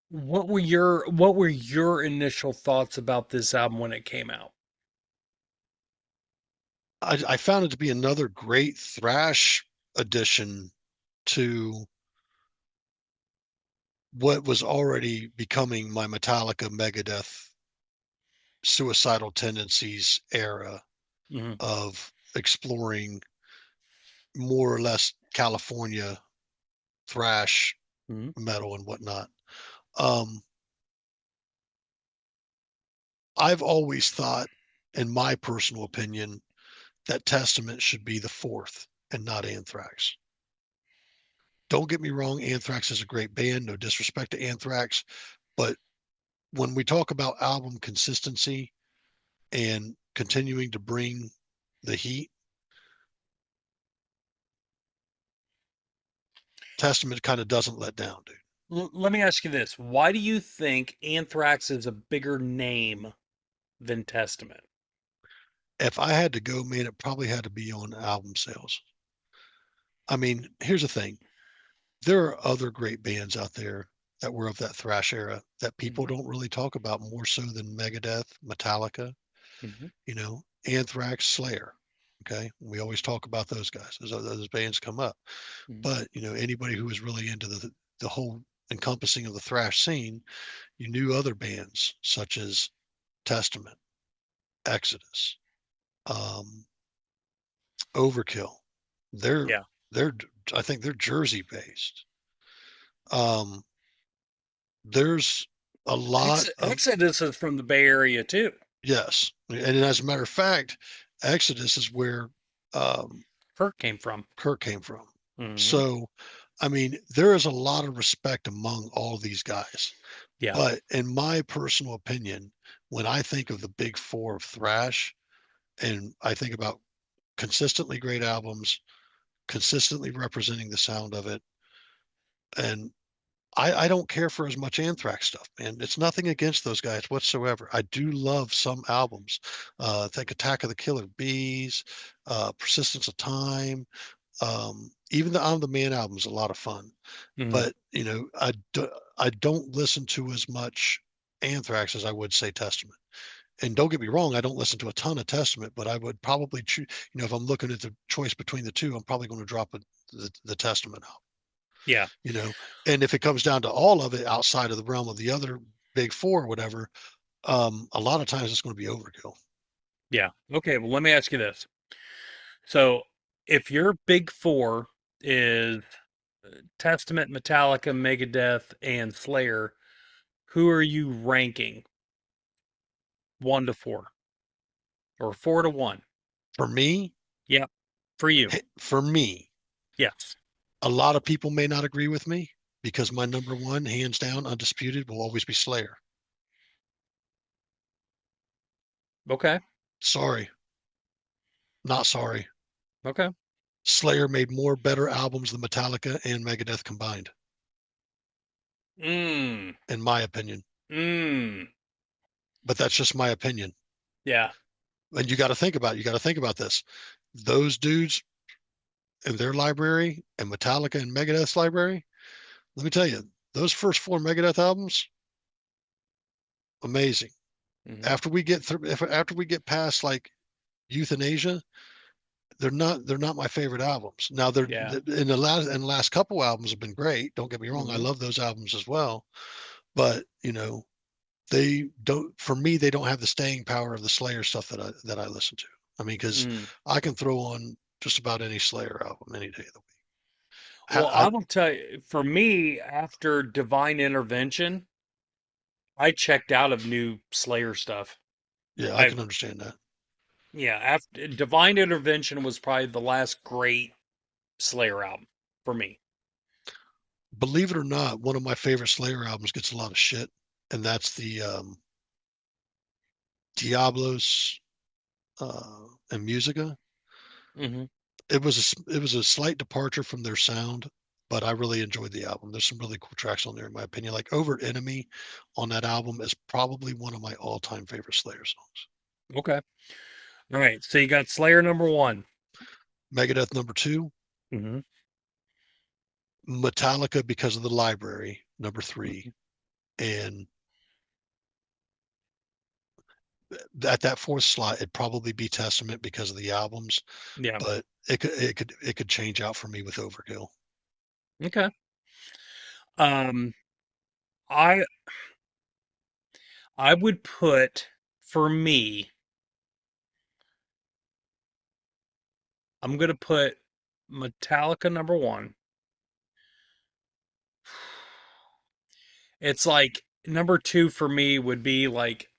What were your initial thoughts about this album when it came out? I found it to be another great thrash addition to what was already becoming my Metallica, Megadeth, suicidal tendencies era Hmm. of exploring more or less California thrash Hmm. metal and whatnot. Um, I've always thought, in my personal opinion, that Testament should be the fourth and not Anthrax. Don't get me wrong, Anthrax is a great band, no disrespect to Anthrax, but when we talk about album consistency and continuing to bring the heat, Testament kind of doesn't let down, dude. Let me ask you this: why do you think Anthrax is a bigger name than Testament? If I had to go, man, it probably had to be on album sales. I mean, here's the thing. There are other great bands out there that were of that thrash era that people Hmm. don't really talk about more so than Megadeth, Metallica, Hmm. Anthrax, Slayer. Okay. We always talk about those guys. Those bands come up. Hmm. But, anybody who was really into the whole encompassing of the thrash scene, you knew other bands such as Testament, Exodus, um, Overkill. They're Yeah, they're I think they're Jersey based. Um, there's a lot of Exodus is from the Bay Area too. yes, and as a matter of fact, Exodus is where um, Kirk came from. Kirk came from. Hmm. So, I mean, there is a lot of respect among all these guys. Yeah. But in my personal opinion, when I think of the big four of thrash, and I think about consistently great albums, consistently representing the sound of it, and I don't care for as much Anthrax stuff, man. It's nothing against those guys whatsoever. I do love some albums. Think Attack of the Killer Bees, Persistence of Time, even the I'm the Man album is a lot of fun. Hmm. But I don't listen to as much Anthrax as I would say Testament. And don't get me wrong, I don't listen to a ton of Testament, but I would probably choose. If I'm looking at the choice between the two, I'm probably going to drop the Testament out. Yeah. You know, and if it comes down to all of it outside of the realm of the other big four or whatever, a lot of times it's going to be overkill. Yeah. Okay. Well, let me ask you this. So, if your big four is Testament, Metallica, Megadeth, and Slayer, who are you ranking 1 to 4 or 4 to 1? For me, Yep. For you. for me, Yes. a lot of people may not agree with me because my number one, hands down, undisputed, will always be Slayer. Okay. Sorry, not sorry. Okay. Slayer made more better albums than Metallica and Megadeth combined, Mm. in my opinion. Mm. But that's just my opinion. Yeah. And you got to think about this. Those dudes in their library and Metallica and Megadeth's library, let me tell you, those first four Megadeth albums, amazing. Hmm. After we get past like Euthanasia, they're not my favorite albums. Now they're Yeah. in the last couple albums have been great. Don't get me wrong, I Hmm. love those albums as well. But they don't for me they don't have the staying power of the Slayer stuff that I listen to. I mean, because Mm. I can throw on just about any Slayer album any day of the week. Well, I, I will tell you, for me, after Divine Intervention, I checked out of new Slayer stuff. yeah, I I can understand that. Yeah, after Divine Intervention was probably the last great Slayer album for me. Believe it or not, one of my favorite Slayer albums gets a lot of shit, and that's Diablos, and Musica. Hmm. It was a slight departure from their sound, but I really enjoyed the album. There's some really cool tracks on there, in my opinion. Like Overt Enemy on that album is probably one of my all-time favorite Slayer songs. Okay. All right. So you got Slayer number one. Megadeth number two, Hmm. Metallica because of the library number three, and at that fourth slot, it'd probably be Testament because of the albums, Yeah. but it could change out for me with Overkill. Okay. Um, I I would put for me, I'm gonna put Metallica number one. It's like number two for me would be like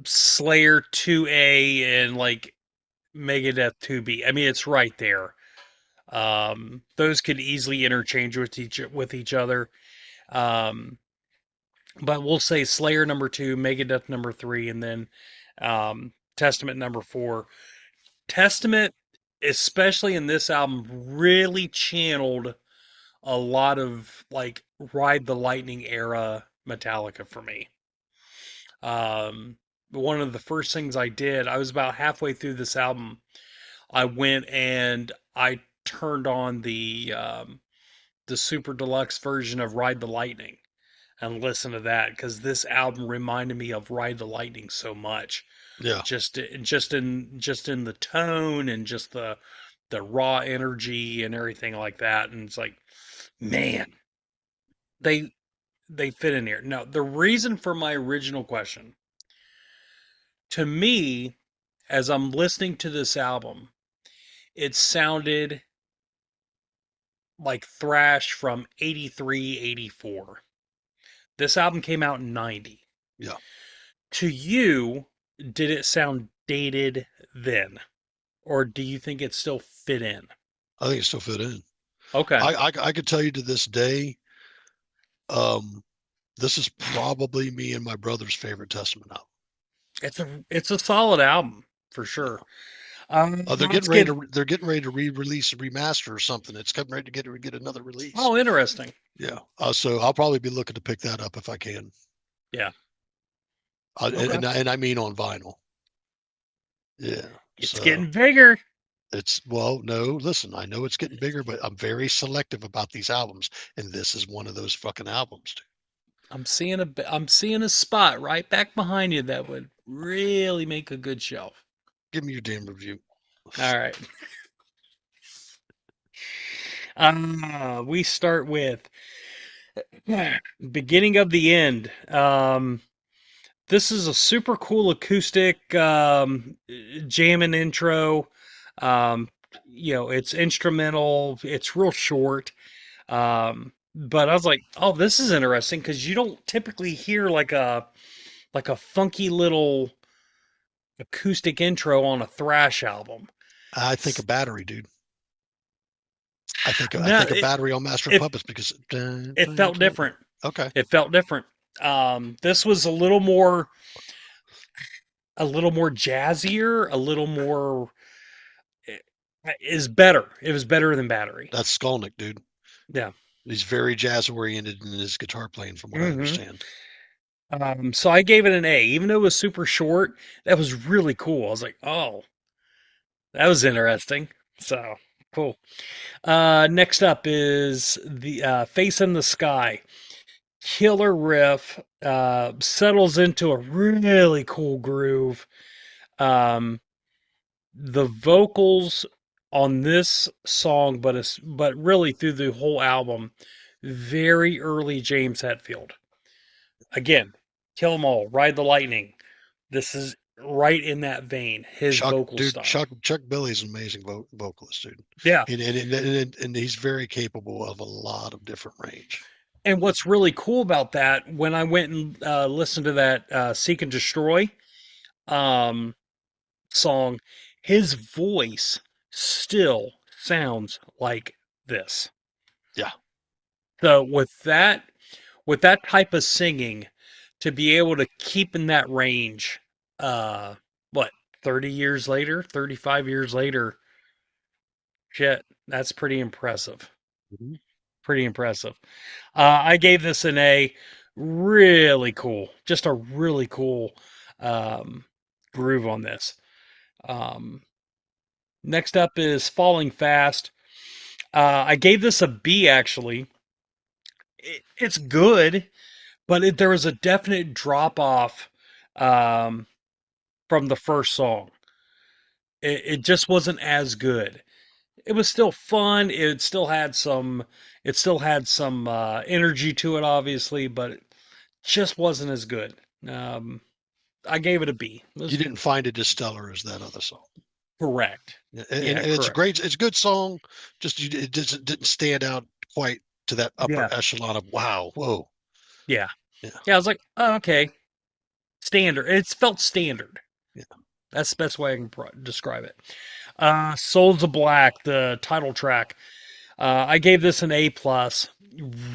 Slayer 2A and like Megadeth 2B. I mean, it's right there. Those could easily interchange with each other. Um, but we'll say Slayer number two, Megadeth number three, and then Testament number four. Testament, especially in this album, really channeled a lot of like Ride the Lightning era Metallica for me. One of the first things I did, I was about halfway through this album. I went and I turned on the super deluxe version of Ride the Lightning and listened to that because this album reminded me of Ride the Lightning so much. Yeah, Just in the tone and just the raw energy and everything like that. And it's like, man, they they fit in here. Now, the reason for my original question, to me, as I'm listening to this album, it sounded like thrash from 83, 84. This album came out in 90. yeah. To you, did it sound dated then? Or do you think it still fit in? I think it still fit in. Okay. I could tell you to this day, um, this is probably me and my brother's favorite Testament album. It's a solid album for Yeah. sure. They're Let's getting ready get to they're getting ready to re-release a remaster or something. It's coming ready to get another release. oh, interesting. Yeah. So I'll probably be looking to pick that up if I can. Yeah. And, Okay. and I mean on vinyl. Yeah. It's So getting bigger. well, no, listen, I know it's getting bigger, but I'm very selective about these albums, and this is one of those fucking albums, dude. I'm seeing a spot right back behind you that would really make a good shelf. Give me your damn review. All right. We start with beginning of the end. This is a super cool acoustic jamming intro. Um, it's instrumental. It's real short. But I was like, oh, this is interesting because you don't typically hear like a funky little acoustic intro on a thrash album. I think a battery, dude. I No, think a battery on Master of it Puppets because it felt different. okay. It felt different. This was a little more jazzier, a little more is better. It was better than Battery. That's Skolnick, dude. Yeah. He's very jazz oriented in his guitar playing, from what I Hmm. understand. So I gave it an A, even though it was super short. That was really cool. I was like, oh, that was interesting. So cool. Next up is the Face in the Sky. Killer riff, settles into a really cool groove. Um, the vocals on this song, but really through the whole album, very early James Hetfield. Again, Kill 'Em All, Ride the Lightning. This is right in that vein. His vocal style. Chuck Billy's an amazing vocalist, dude, Yeah. and he's very capable of a lot of different range. And what's really cool about that, when I went and listened to that Seek and Destroy um, song, his voice still sounds like this. Yeah, So with that type of singing, to be able to keep in that range, uh, what, 30 years later, 35 years later, shit, that's pretty impressive. Mhm. Pretty impressive. I gave this an A. Really cool. Just a really cool um, groove on this. Um, Next up is Falling Fast. I gave this a B actually. It's good, but there was a definite drop off um, from the first song. It just wasn't as good. It was still fun. It still had some energy to it, obviously, but it just wasn't as good. Um, I gave it a B. It You was didn't find it as stellar as that other song. correct. Yeah, Yeah, and it's a correct. great, it's a good song. Just it just didn't stand out quite to that upper Yeah, echelon of wow, whoa, yeah, yeah, yeah. I was like, oh, okay, standard. It's felt standard. yeah, That's the best way I can describe it. Souls of Black, the title track. I gave this an A plus.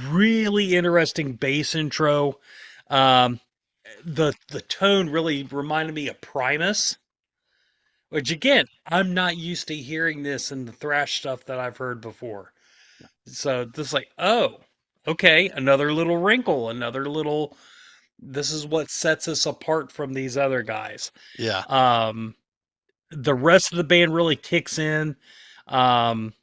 Really interesting bass intro. Um, the tone really reminded me of Primus, which again, I'm not used to hearing this in the thrash stuff that I've heard before. So this is like, oh, okay, another little wrinkle, another little. This is what sets us apart from these other guys. yeah. Um, the rest of the band really kicks in. Um,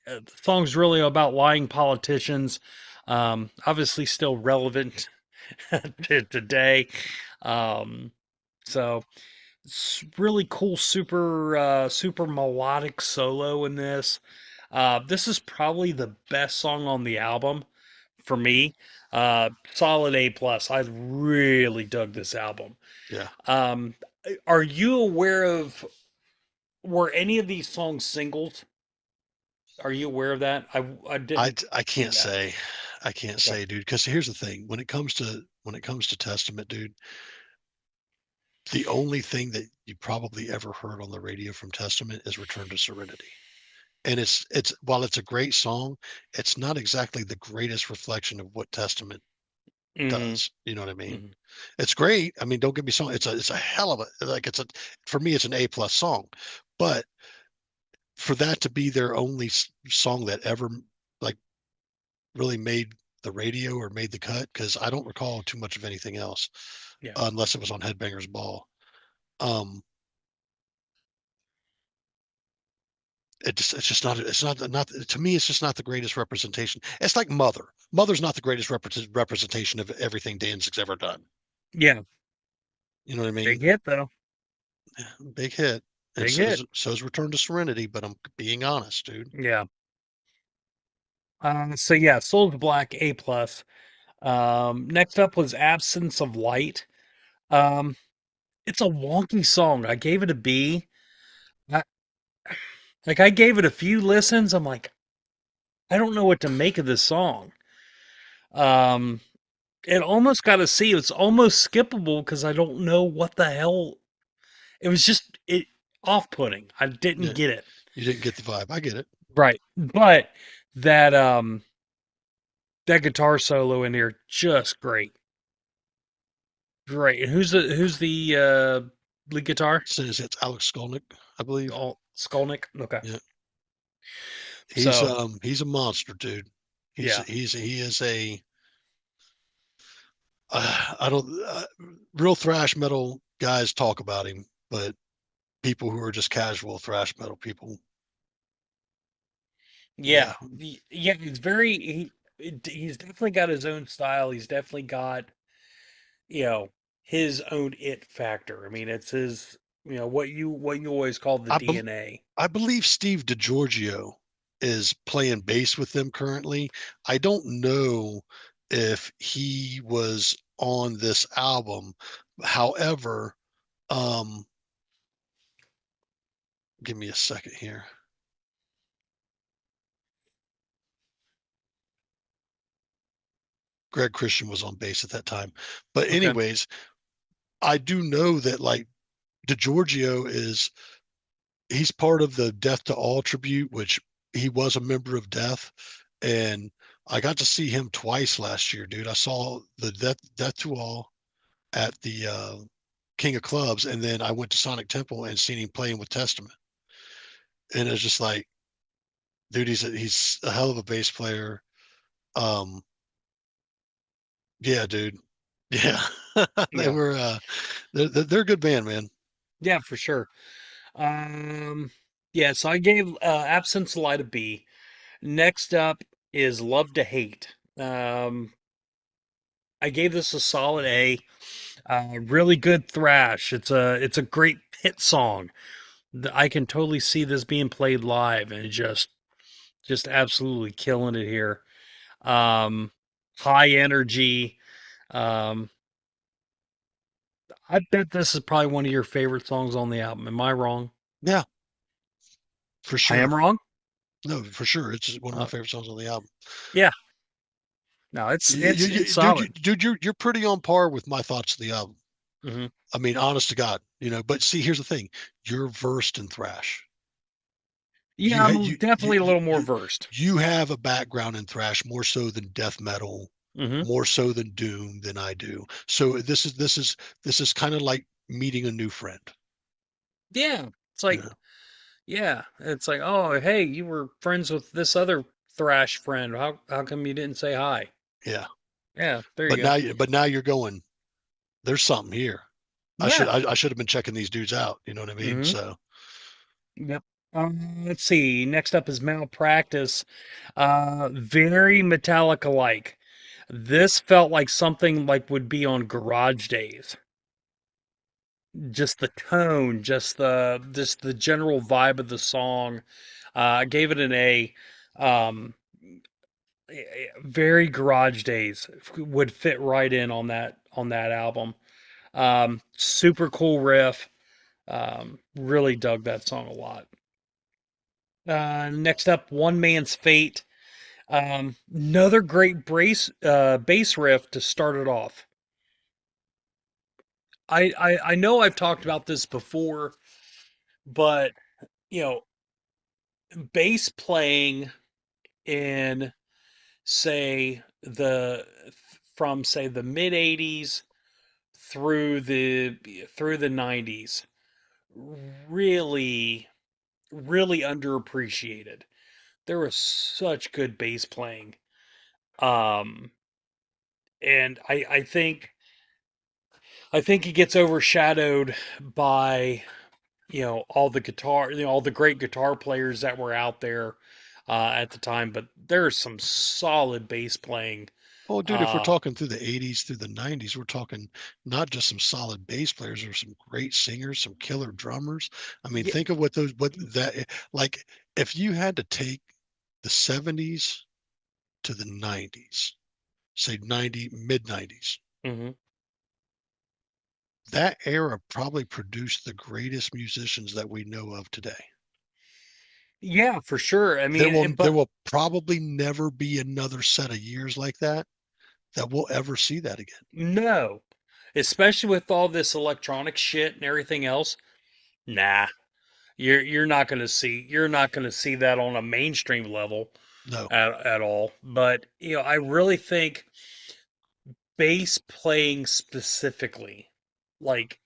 the song's really about lying politicians. Obviously, still relevant to today. Um, so it's really cool, super melodic solo in this. This is probably the best song on the album for me. Solid A plus. I really dug this album. Yeah. Um, are you aware of were any of these songs singles? Are you aware of that? I didn't I see can't that. say. I can't Okay. say, dude, because here's the thing. When it comes to Testament, dude, the only thing that you probably ever heard on the radio from Testament is Return to Serenity. And it's while it's a great song, it's not exactly the greatest reflection of what Testament Hmm. does. You know what I mean? Hmm. It's great. I mean, don't get me wrong. It's a hell of a like it's a for me it's an A plus song. But for that to be their only song that ever like really made the radio or made the cut, because I don't recall too much of anything else Yeah. unless it was on Headbangers Ball. Um, it's just not to me. It's just not the greatest representation. It's like Mother. Mother's not the greatest representation of everything Danzig's ever done. Yeah. You know what I Big mean? hit though. Big hit, and Big hit. so's Return to Serenity. But I'm being honest, dude. Yeah. So yeah, Souls of Black A plus. Next up was Absence of Light. Um, it's a wonky song. I gave it a B. I, like I gave it a few listens. I'm like, I don't know what to make of this song. Um, it almost got a C. It's almost skippable because I don't know what the hell. It was just it off-putting. I didn't Yeah, get it. you didn't get the vibe. I get it. Right. But that that guitar solo in here just great. Great. And who's the lead guitar? Since it's Alex Skolnick, I believe. Oh, Skolnick. Okay. Yeah, So, he's a monster, dude. yeah. He is a I don't real thrash metal guys talk about him, but people who are just casual thrash metal people, Yeah. yeah, Yeah, he's definitely got his own style. He's definitely got, you know, his own it factor. I mean, it's his, what you always call the I bel DNA. I believe Steve DiGiorgio is playing bass with them currently. I don't know if he was on this album. However, um, give me a second here. Greg Christian was on bass at that time. But Okay. anyways, I do know that like DiGiorgio is he's part of the Death to All tribute, which he was a member of Death, and I got to see him twice last year, dude. I saw the Death to All at the King of Clubs, and then I went to Sonic Temple and seen him playing with Testament, and it's just like, dude, he's a hell of a bass player. Um, yeah, dude, yeah, they Yeah. were they're a good band, man. Yeah, for sure. Um, yeah, so I gave Absence Light a B. Next up is Love to Hate. I gave this a solid A. Really good thrash. It's a great hit song. I can totally see this being played live and just absolutely killing it here. High energy. Um, I bet this is probably one of your favorite songs on the album. Am I wrong? Yeah, for I am sure. wrong. No, for sure. It's one of my Uh, favorite songs on the album. yeah. No, it's Dude, solid. you're pretty on par with my thoughts of the album. Hmm. I mean, honest to God, But see, here's the thing: you're versed in thrash. Yeah, I'm definitely a little more You versed. you have a background in thrash more so than death metal, Hmm. more so than doom than I do. So this is kind of like meeting a new friend. Yeah, it's You like know? yeah, it's like oh hey, you were friends with this other thrash friend. How come you didn't say hi? Yeah. Yeah, there you go. But now you're going. There's something here. Yeah. I should have been checking these dudes out. You know what I mean? Hmm. So Yep. Let's see. Next up is Malpractice. Very Metallica like. This felt like something like would be on Garage Days. Just the tone, just the general vibe of the song. I gave it an A. Um, very Garage Days would fit right in on that album. Super cool riff. Really dug that song a lot. Next up, One Man's Fate. Another great bass riff to start it off. I know I've talked about this before, but you know, bass playing in say the from say the mid '80s through the '90s, really really underappreciated. There was such good bass playing, um, and I think he gets overshadowed by all the guitar, all the great guitar players that were out there at the time. But there's some solid bass playing. oh, dude, if we're Uh, talking through the 80s through the 90s, we're talking not just some solid bass players, there's some great singers, some killer drummers. I mean, yeah, think of what that, like, if you had to take the 70s to the 90s, say 90, mid 90s, hmm that era probably produced the greatest musicians that we know of today. yeah, for sure. I There mean, will there but will probably never be another set of years like that we'll ever see that again. no, especially with all this electronic shit and everything else. Nah, you're not gonna see that on a mainstream level No. at all. But I really think bass playing specifically, like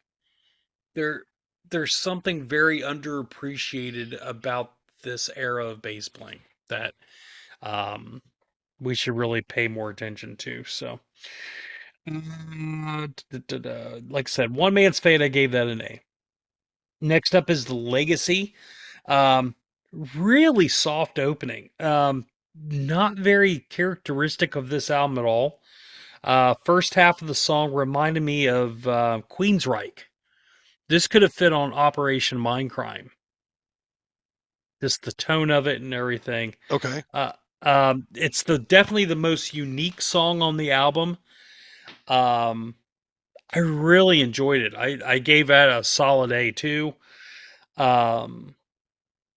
there there's something very underappreciated about this era of bass playing that um we should really pay more attention to. So, like I said, One Man's Fate, I gave that an A. Next up is The Legacy. Um, really soft opening. Not very characteristic of this album at all. First half of the song reminded me of Queensryche. This could have fit on Operation Mindcrime. Just the tone of it and everything. Okay. Uh, it's the definitely the most unique song on the album. Um, I really enjoyed it. I gave that a solid A too. Um,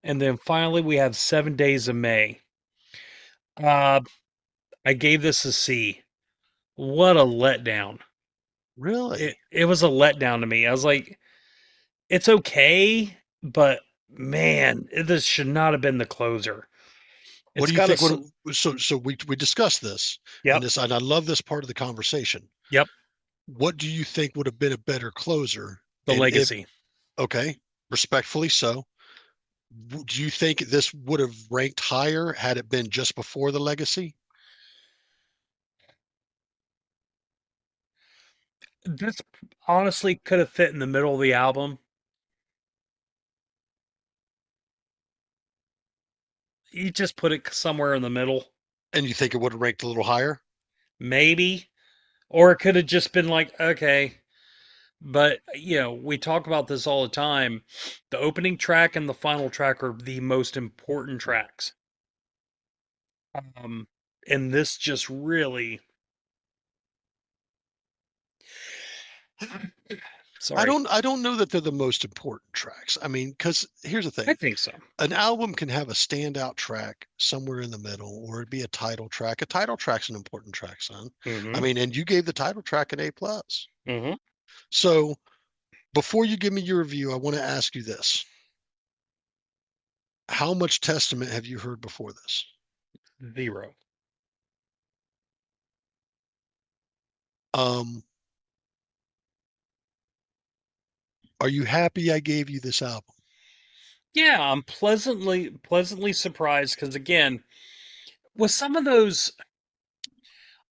and then finally we have 7 Days of May. Uh, I gave this a C. What a letdown! Really? It was a letdown to me. I was like, it's okay, but man, this should not have been the closer. What It's do you got think? a So we discussed this, and yep, this, and I love this part of the conversation. yep. What do you think would have been a better closer The And if Legacy. okay, respectfully so, do you think this would have ranked higher had it been just before the Legacy? This honestly could have fit in the middle of the album. You just put it somewhere in the middle, And you think it would have ranked a little higher? maybe. Or it could have just been like, okay. But, we talk about this all the time. The opening track and the final track are the most important tracks. Um, and this just really, sorry, I don't know that they're the most important tracks. I mean, because here's the I thing. think so. An album can have a standout track somewhere in the middle, or it'd be a title track. A title track's an important track, son. I Mm-hmm. mean, and you gave the title track an A+. Mm-hmm. So before you give me your review, I want to ask you this. How much Testament have you heard before this? Zero. Um, are you happy I gave you this album? Yeah, I'm pleasantly surprised because again, with some of those,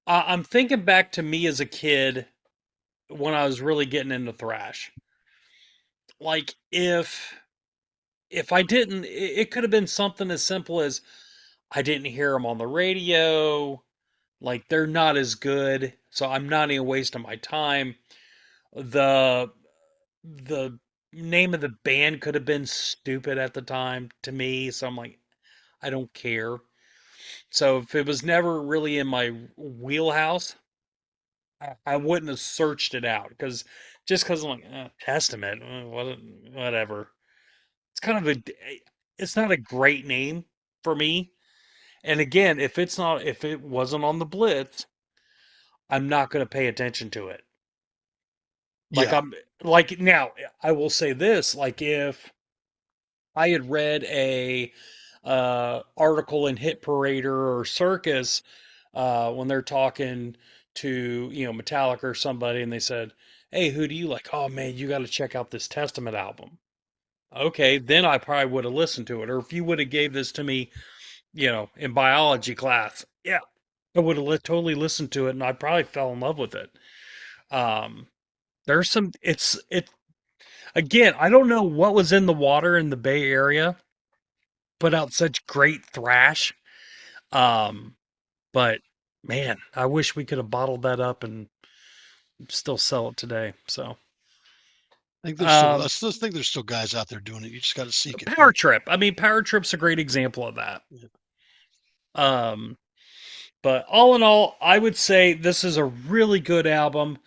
I'm thinking back to me as a kid when I was really getting into thrash. Like if I didn't, it could have been something as simple as I didn't hear them on the radio. Like they're not as good, so I'm not even wasting my time. The the name of the band could have been stupid at the time to me, so I'm like, I don't care. So if it was never really in my wheelhouse, I wouldn't have searched it out because I'm like Testament, whatever. It's kind of it's not a great name for me. And again, if it wasn't on the Blitz, I'm not going to pay attention to it. Like Yeah, I'm like now, I will say this: like if I had read a article in Hit Parader or Circus when they're talking to Metallica or somebody, and they said, "Hey, who do you like?" Oh man, you got to check out this Testament album. Okay, then I probably would have listened to it. Or if you would have gave this to me, in biology class, yeah, I would have totally listened to it, and I probably fell in love with it. Um, there's some. It again. I don't know what was in the water in the Bay Area. Put out such great thrash. Um, but man, I wish we could have bottled that up and still sell it today. So, I um, still think there's still guys out there doing it. You just got to seek it, Power man. Trip. I mean, Power Trip's a great example of that. Yeah. Um, but all in all, I would say this is a really good album.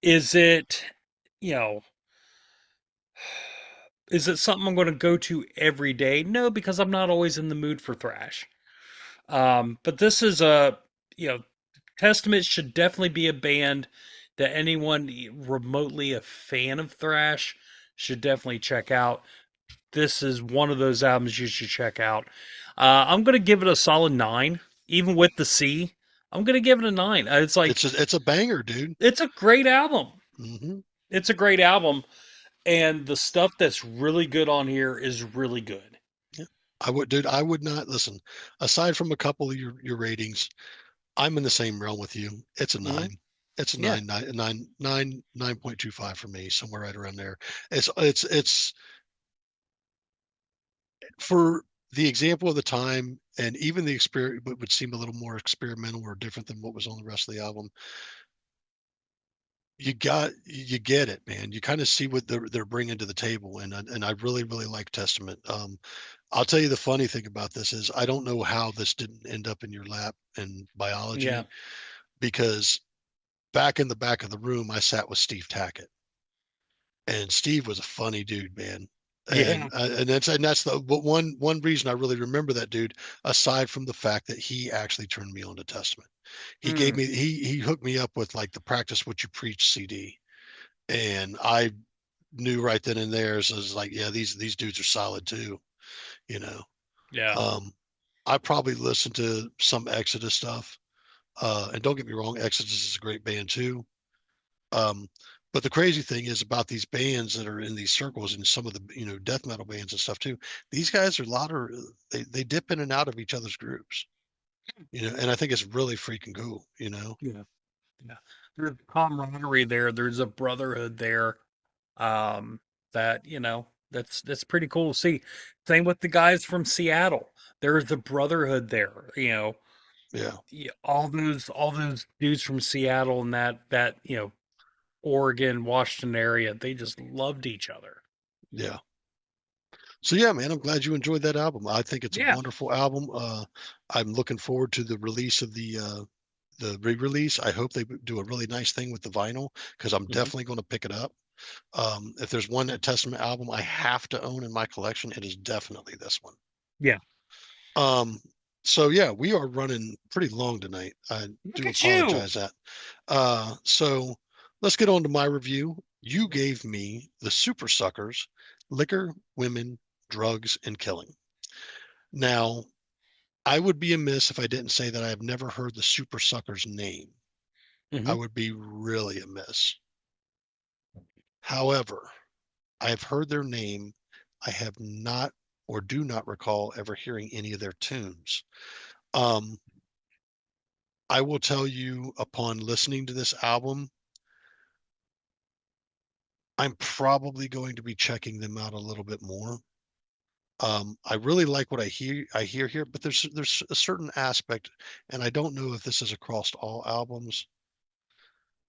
Is it, you know, is it something I'm going to go to every day? No, because I'm not always in the mood for thrash. But this is you know, Testament should definitely be a band that anyone remotely a fan of thrash should definitely check out. This is one of those albums you should check out. I'm going to give it a solid 9, even with the C. I'm going to give it a 9. It's like, It's a banger, dude. it's a great album. Hmm. It's a great album. And the stuff that's really good on here is really good. Yeah. Dude, I would not listen. Aside from a couple of your ratings, I'm in the same realm with you. It's a Hmm. 9. It's a Yeah. 9.25 for me, somewhere right around there. It's for the example of the time, and even the experience would seem a little more experimental or different than what was on the rest of the album. You get it, man. You kind of see what they're bringing to the table, and I really like Testament. I'll tell you the funny thing about this is I don't know how this didn't end up in your lap in Yeah. biology, because back in the back of the room I sat with Steve Tackett, and Steve was a funny dude, man. Yeah. And that's the but one reason I really remember that dude, aside from the fact that he actually turned me on to Testament. Mm. He hooked me up with like the Practice What You Preach CD, and I knew right then and there, so was like, yeah, these dudes are solid too, you know. Yeah. Um, I probably listened to some Exodus stuff, and don't get me wrong, Exodus is a great band too. Um, But the crazy thing is about these bands that are in these circles and some of the, death metal bands and stuff too. These guys are a lot of they dip in and out of each other's groups, and I think it's really freaking cool. Yeah. Yeah. There's camaraderie there. There's a brotherhood there. Um, that, that's pretty cool to see. Same with the guys from Seattle. There's a brotherhood there, Yeah, all those dudes from Seattle and that, Oregon, Washington area, they just loved each other. yeah. So yeah, man, I'm glad you enjoyed that album. I think it's a Yeah. wonderful album. I'm looking forward to the release of the re-release. I hope they do a really nice thing with the vinyl because I'm Mhm. definitely going to pick it up. If there's one Testament album I have to own in my collection, it is definitely this one. Yeah. Um, so yeah, we are running pretty long tonight. I Look do at you. apologize that. So let's get on to my review. You gave me the Supersuckers, Liquor, Women, Drugs, and Killing. Now, I would be amiss if I didn't say that I have never heard the Supersuckers name. I Hmm. would be really amiss. However, I have heard their name. I have not or do not recall ever hearing any of their tunes. Um, I will tell you upon listening to this album, I'm probably going to be checking them out a little bit more. I really like what I hear here, but there's a certain aspect, and I don't know if this is across all albums,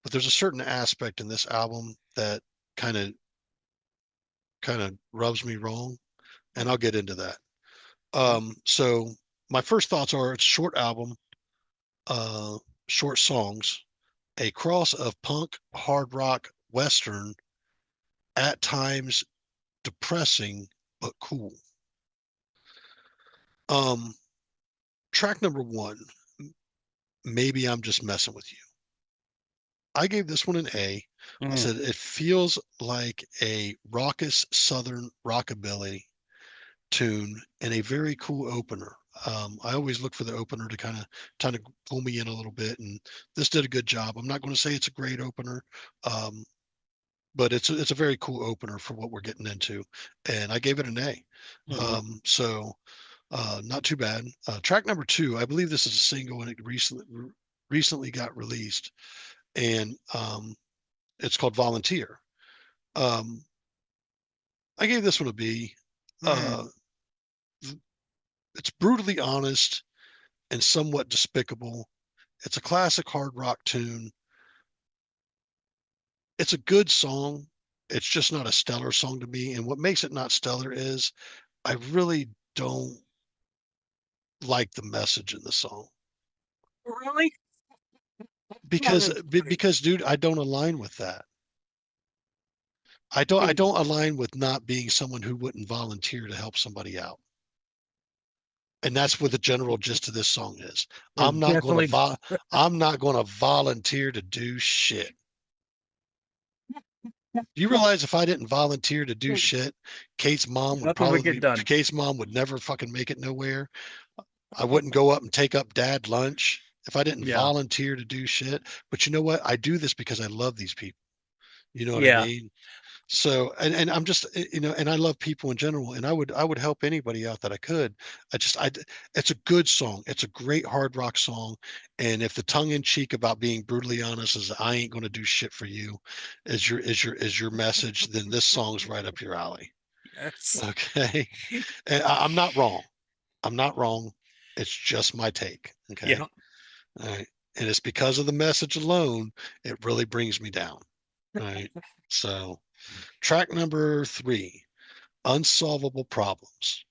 but there's a certain aspect in this album that kind of kind of rubs me wrong, and I'll get into that. So my first thoughts are it's a short album, uh, short songs, a cross of punk, hard rock, western, at times depressing but cool. Um, Track number one, maybe I'm just messing with you. I gave this one an A. I Mm. said it feels like a raucous southern rockabilly tune and a very cool opener. I always look for the opener to kind of pull me in a little bit, and this did a good job. I'm not going to say it's a great opener, um, but it's a very cool opener for what we're getting into, and I gave it an A. Hmm. So not too bad. Track number two, I believe this is a single, and it recently got released, and it's called Volunteer. Um, I gave this one a B. Mm. Uh, it's brutally honest and somewhat despicable. It's a classic hard rock tune. It's a good song. It's just not a stellar song to me. And what makes it not stellar is I really don't like the message in the song Really? Oh, because that's funny. because dude, I don't align with that. I don't align with not being someone who wouldn't volunteer to help somebody out. And that's what the general gist of this song is. There's definitely. I'm not going to volunteer to do shit. Do you realize if I didn't volunteer to do shit, Nothing would get done. Kate's mom would never fucking make it nowhere. I wouldn't go up and take up dad lunch if I didn't Yeah. volunteer to do shit. But you know what? I do this because I love these people. You know what I Yeah. mean? So, and I'm just, and I love people in general, and I would help anybody out that I could. It's a good song. It's a great hard rock song. And if the tongue in cheek about being brutally honest is I ain't going to do shit for you is your message, then this song's right up your alley. Yes. Okay. And I'm not wrong. I'm not wrong. It's just my take. Okay. Yeah. All right. And it's because of the message alone, it really brings me down. All right. So track number three, Unsolvable Problems.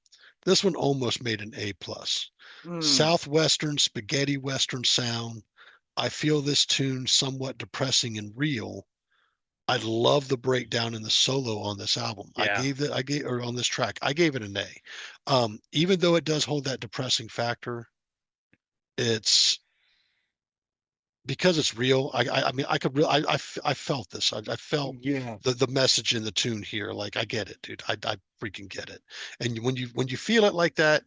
This one almost made an A plus. Mm. Southwestern spaghetti western sound. I feel this tune somewhat depressing and real. I love the breakdown in the solo on this album. Yeah. Or on this track, I gave it an A. Even though it does hold that depressing factor, it's because it's real. I mean, I could really, I felt this. I felt Yeah. the message in the tune here. Like, I get it, dude. I freaking get it. And when you feel it like that,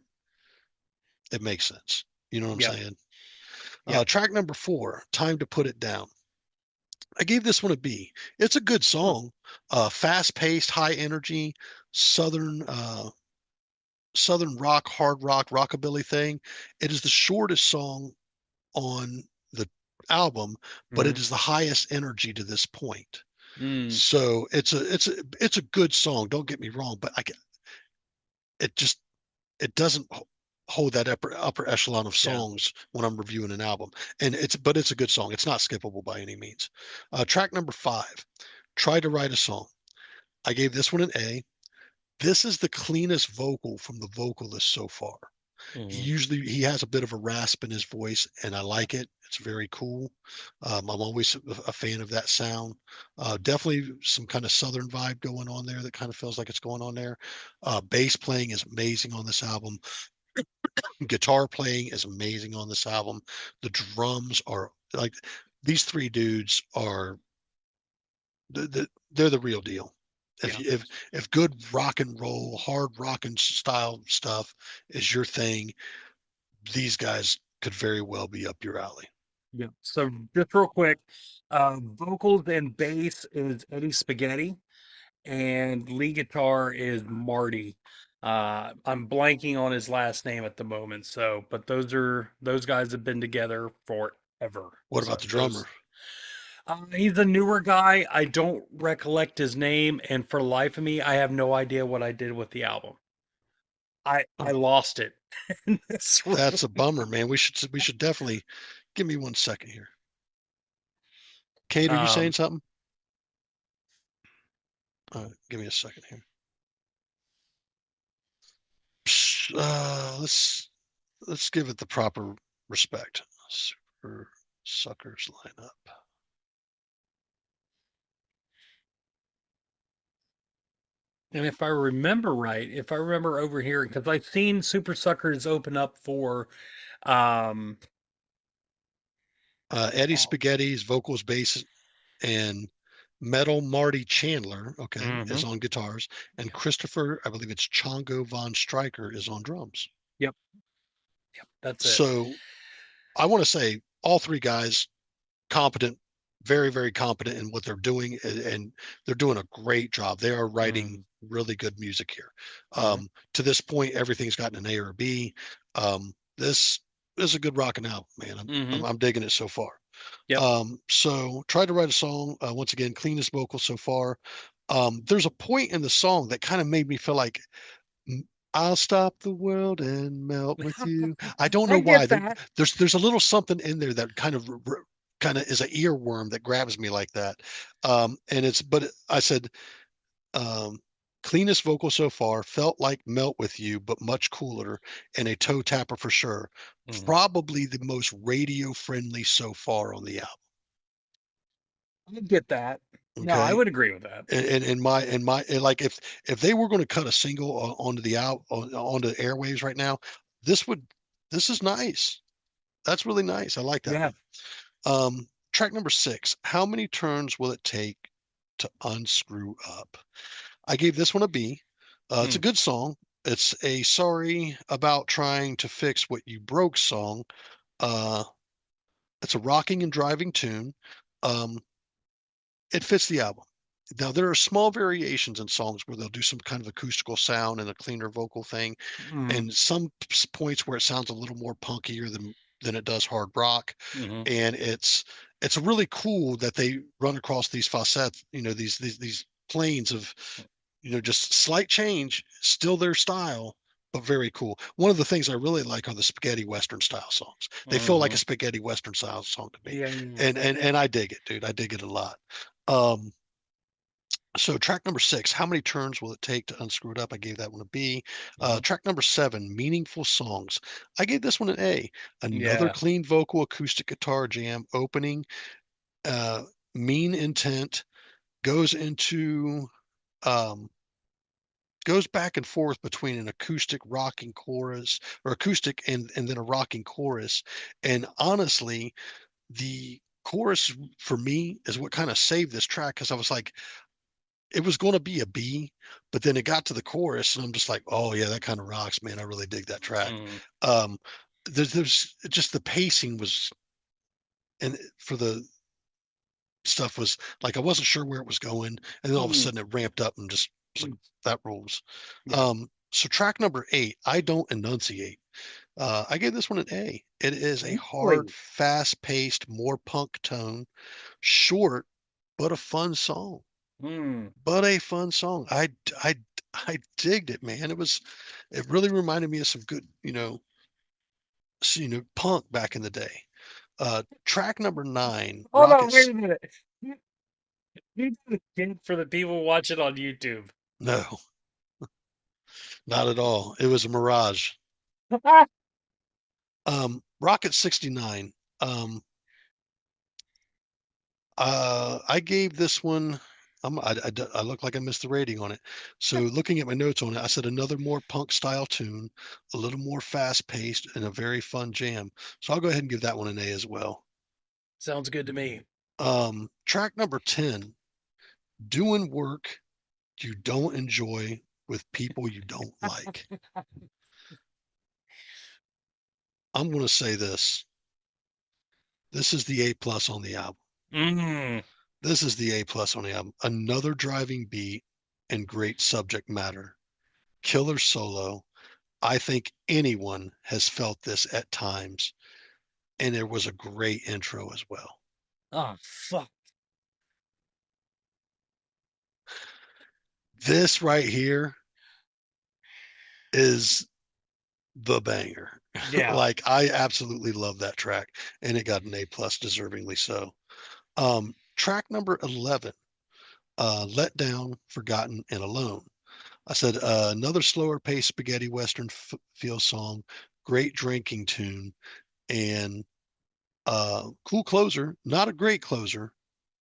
it makes sense. You know what I'm Yep. saying? Yep. Track number four, Time to Put It Down. I gave this one a B. It's a good Huh. song, fast-paced, high energy, southern southern rock, hard rock, rockabilly thing. It is the shortest song on the album, but Mm-hmm. it is the highest energy to this point. Mm, So it's a good song. Don't get me wrong, but it just it doesn't hold that upper echelon of yeah. songs when I'm reviewing an album. And it's a good song. It's not skippable by any means. Track number 5, Try to Write a Song. I gave this one an A. This is the cleanest vocal from the vocalist so far. Mm-hmm. He has a bit of a rasp in his voice, and I like it. It's very cool. I'm always a fan of that sound. Definitely some kind of southern vibe going on there that kind of feels like it's going on there. Bass playing is amazing on this album. Guitar playing is amazing on this album. The drums are like these three dudes are they're the real deal. If Yeah. you, if good rock and roll, hard rock and style stuff is your thing, these guys could very well be up your alley. Yeah. So just real quick, vocals and bass is Eddie Spaghetti, and lead guitar is Marty. I'm blanking on his last name at the moment. So, but those guys have been together forever. What So about the those drummer? he's a newer guy. I don't recollect his name, and for the life of me, I have no idea what I did with the album. I Oh, lost it in this room. that's a bummer, man. We should definitely give me 1 second here. Kate, are you saying Um, something? Give me a second here. Let's give it the proper respect. Super Suckers lineup. and if I remember right, if I remember over here, because I've seen Supersuckers open up for, um, Eddie oh, Spaghetti's vocals, bass, and Metal Marty Chandler, okay, hmm, is on guitars, and Christopher, I believe it's Chongo Von Stryker, is on drums. yep, yep, that's it. So I want to say all three guys competent, very, very competent in what they're doing, and they're doing a great job. They are writing Mm, really good music here. hmm, To this point, everything's gotten an A or a B. This is a good rocking album, man. hmm, I'm digging it so far. yep, So tried to write a song. Once again, cleanest vocal so far. There's a point in the song that kind of made me feel like I'll stop the world and melt with you. I don't I know why. get that. There's a little something in there that kind of is an earworm that grabs me like that. And it's but I said um, cleanest vocal so far. Felt like melt with you, but much cooler and a toe tapper for sure. Mhm. Probably the most radio friendly so far on the album. I get that. No, I Okay. would agree with that. And like if they were going to cut a single onto onto the airwaves right now, this would this is nice. That's really nice. I like that Yeah. one. Track number 6. How many turns will it take to unscrew up? I gave this one a B. It's a Mm, good song. It's a sorry about trying to fix what you broke song. Uh, it's a rocking and driving tune. Um, it fits the album. Now there are small variations in songs where they'll do some kind of acoustical sound and a cleaner vocal thing, mm, and some points where it sounds a little more punkier than it does hard rock. hmm, And it's really cool that they run across these facets, these planes of, just slight change, still their style, but very cool. One of the things I really like are the spaghetti western style songs. They feel like hmm. a spaghetti western style song to me, Yeah, yeah. and I dig it, dude. I dig it a lot. Um, so track number 6, how many turns will it take to unscrew it up? I gave that one a B. Hmm. Track number 7, meaningful songs. I gave this one an A. Another Yeah. clean vocal acoustic guitar jam opening. Uh, mean intent goes into um, goes back and forth between an acoustic rocking chorus or acoustic and then a rocking chorus. And honestly, the chorus for me is what kind of saved this track because I was like, it was going to be a B, but then it got to the chorus, and I'm just like, oh yeah, that kind of rocks, man. I really dig that track. Mm, Um, there's just the pacing was, and for stuff was like I wasn't sure where it was going, and then all of a sudden it ramped up and just was like that rules. Yeah. So track number 8, I don't enunciate. I gave this one an A. It is a hard, Really? fast-paced, more punk tone, short, but a fun song. Hmm. But a fun song. I digged it, man. It really reminded me of some good, punk back in the day. Track number 9, Hold on, wait Rockets. a minute. You did a kid for the people watching on YouTube. No, not at all. It was a mirage. Rocket 69. Um, I gave this one. I look like I missed the rating on it. So looking at my notes on it, I said another more punk style tune, a little more fast paced, and a very fun jam. So I'll go ahead and give that one an A as well. Sounds good to me. Track number 10, doing work you don't enjoy with people you don't like. I'm going to say this. This is the A plus on the album. Mm. This is the A plus on the album. Another driving beat and great subject matter. Killer solo. I think anyone has felt this at times. And there was a great intro as well. Oh, fuck. This right here is the banger. Yeah. Like I absolutely love that track, and it got an A plus, deservingly so. Track number 11, Let Down, Forgotten, and Alone. I said another slower paced spaghetti western feel song, great drinking tune, and cool closer. Not a great closer,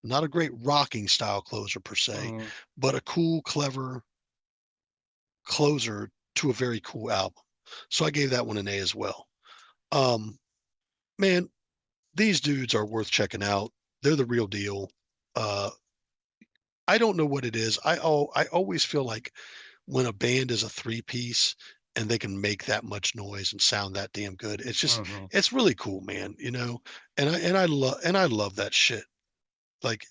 not a great rocking style closer per se, Mm. but a cool, clever closer to a very cool album. So I gave that one an A as well. Um, man, these dudes are worth checking out. They're the real deal. Uh, I don't know what it is. I always feel like when a band is a three piece and they can make that much noise and sound that damn good, Mhm. it's really cool, man. I love that shit. Like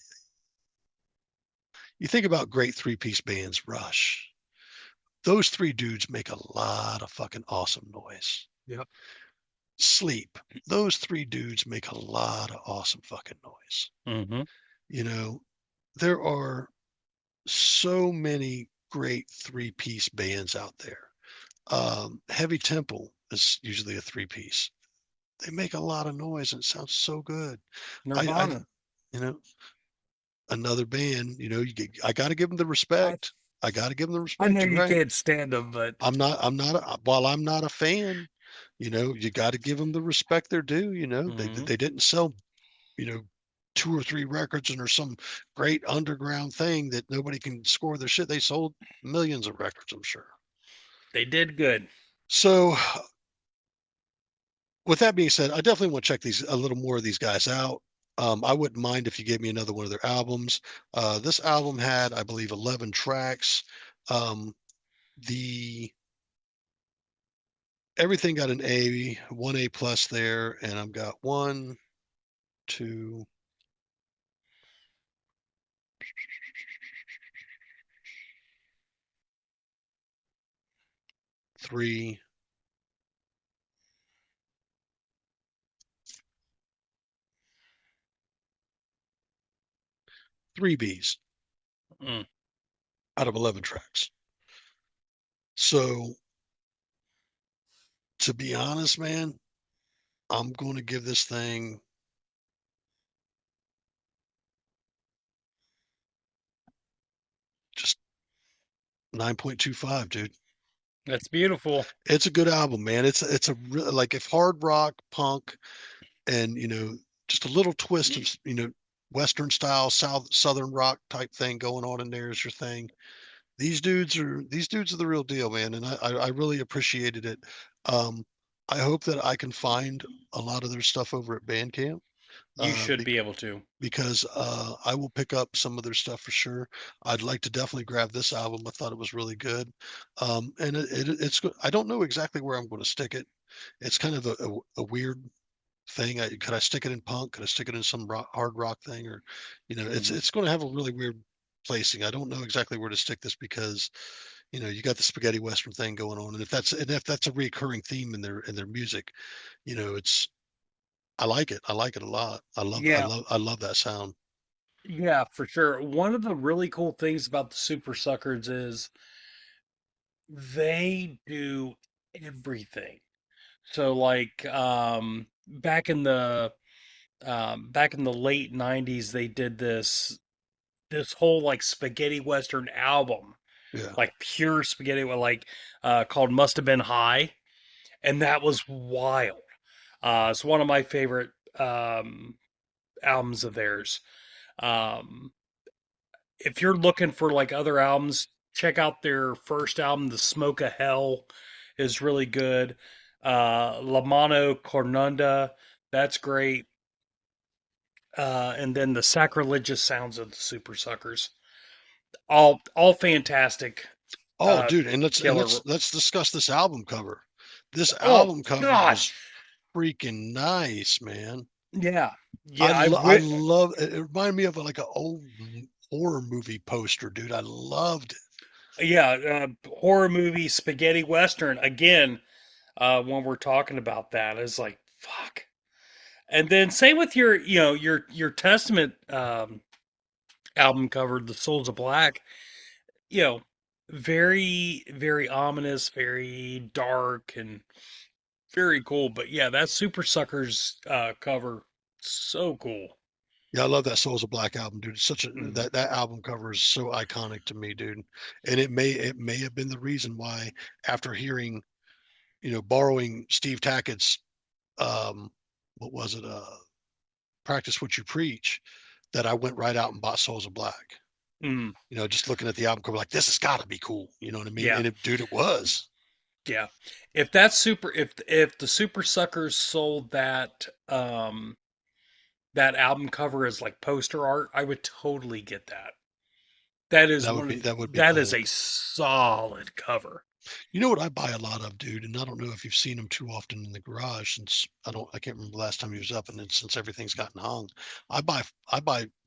you think about great three piece bands, Rush. Those three dudes make a lot of fucking awesome noise. Yep. Sleep. Those three dudes make a lot of awesome fucking noise. Mm-hmm. You know, there are so many great three piece bands out there. Heavy Temple is usually a three piece. They make a lot of noise and it sounds so good. I Nirvana. you know, another band, I got to give them the I respect. I got to give them the I know respect. You're you right. can't stand them, but While I'm not a fan, you got to give them the respect they're due. Mhm. They didn't sell, you know, two or three records and there's some great underground thing that nobody can score their shit. They sold millions of records, I'm sure. They did good. So with that being said, I definitely want to check a little more of these guys out. I wouldn't mind if you gave me another one of their albums. This album had, I believe, 11 tracks. The everything got an A, one A plus there, and I've got one, two, three, three Bs Mm. out of 11 tracks. So to be honest, man, I'm going to give this thing just 9.25, dude. That's beautiful. It's a good album, man. It's a like if hard rock, punk, and just a little twist of Western style, Southern rock type thing going on in there is your thing. These dudes are the real deal, man, and I really appreciated it. Um, I hope that I can find a lot of their stuff over at Bandcamp. You should Be, be able to. because I will pick up some of their stuff for sure. I'd like to definitely grab this album. I thought it was really good, and it's. I don't know exactly where I'm going to stick it. It's kind of a weird thing. Could I stick it in punk? Could I stick it in some hard rock thing? Or, Mhm. it's going to have a really weird placing. I don't know exactly where to stick this because, you got the spaghetti western thing going on, and if that's a recurring theme in their music, it's I like it. I like it a lot. Yeah, I love that sound. yeah, for sure. One of the really cool things about the Super Suckers is they do everything. So like back in the late 90s they did this whole like spaghetti western album, Yeah. like pure spaghetti with like called Must Have Been High, and that was wild. It's one of my favorite albums of theirs. Um if you're looking for like other albums, check out their first album, The Smoke of Hell is really good. La Mano Cornunda, that's great. And then the sacrilegious sounds of the Super Suckers, all fantastic. Oh, dude, and Killer. let's discuss this album cover. This Oh album cover God, was freaking nice, man. yeah, yeah. I love it. It reminded me of like an old horror movie poster, dude. I loved it. Yeah, horror movie spaghetti western again. When we're talking about that, it's like fuck. And then same with your your Testament album cover, The Souls of Black. You know, very ominous, very dark, and very cool. But yeah, that Super Suckers cover, so cool. Yeah, I love that Souls of Black album, dude. It's such a Mhm. that album cover is so iconic to me, dude. And it may have been the reason why after hearing, borrowing Steve Tackett's what was it, Practice What You Preach, that I went right out and bought Souls of Black. Mm, Just looking at the album cover, like this has got to be cool. You know what I mean? yeah, And dude, it was. yeah. If that super, if the Super Suckers sold that album cover as like poster art, I would totally get that. That is one of That would be that is cool. a solid cover. You know what I buy a lot of, dude, and I don't know if you've seen them too often in the garage since I can't remember the last time he was up, and then since everything's gotten hung, I buy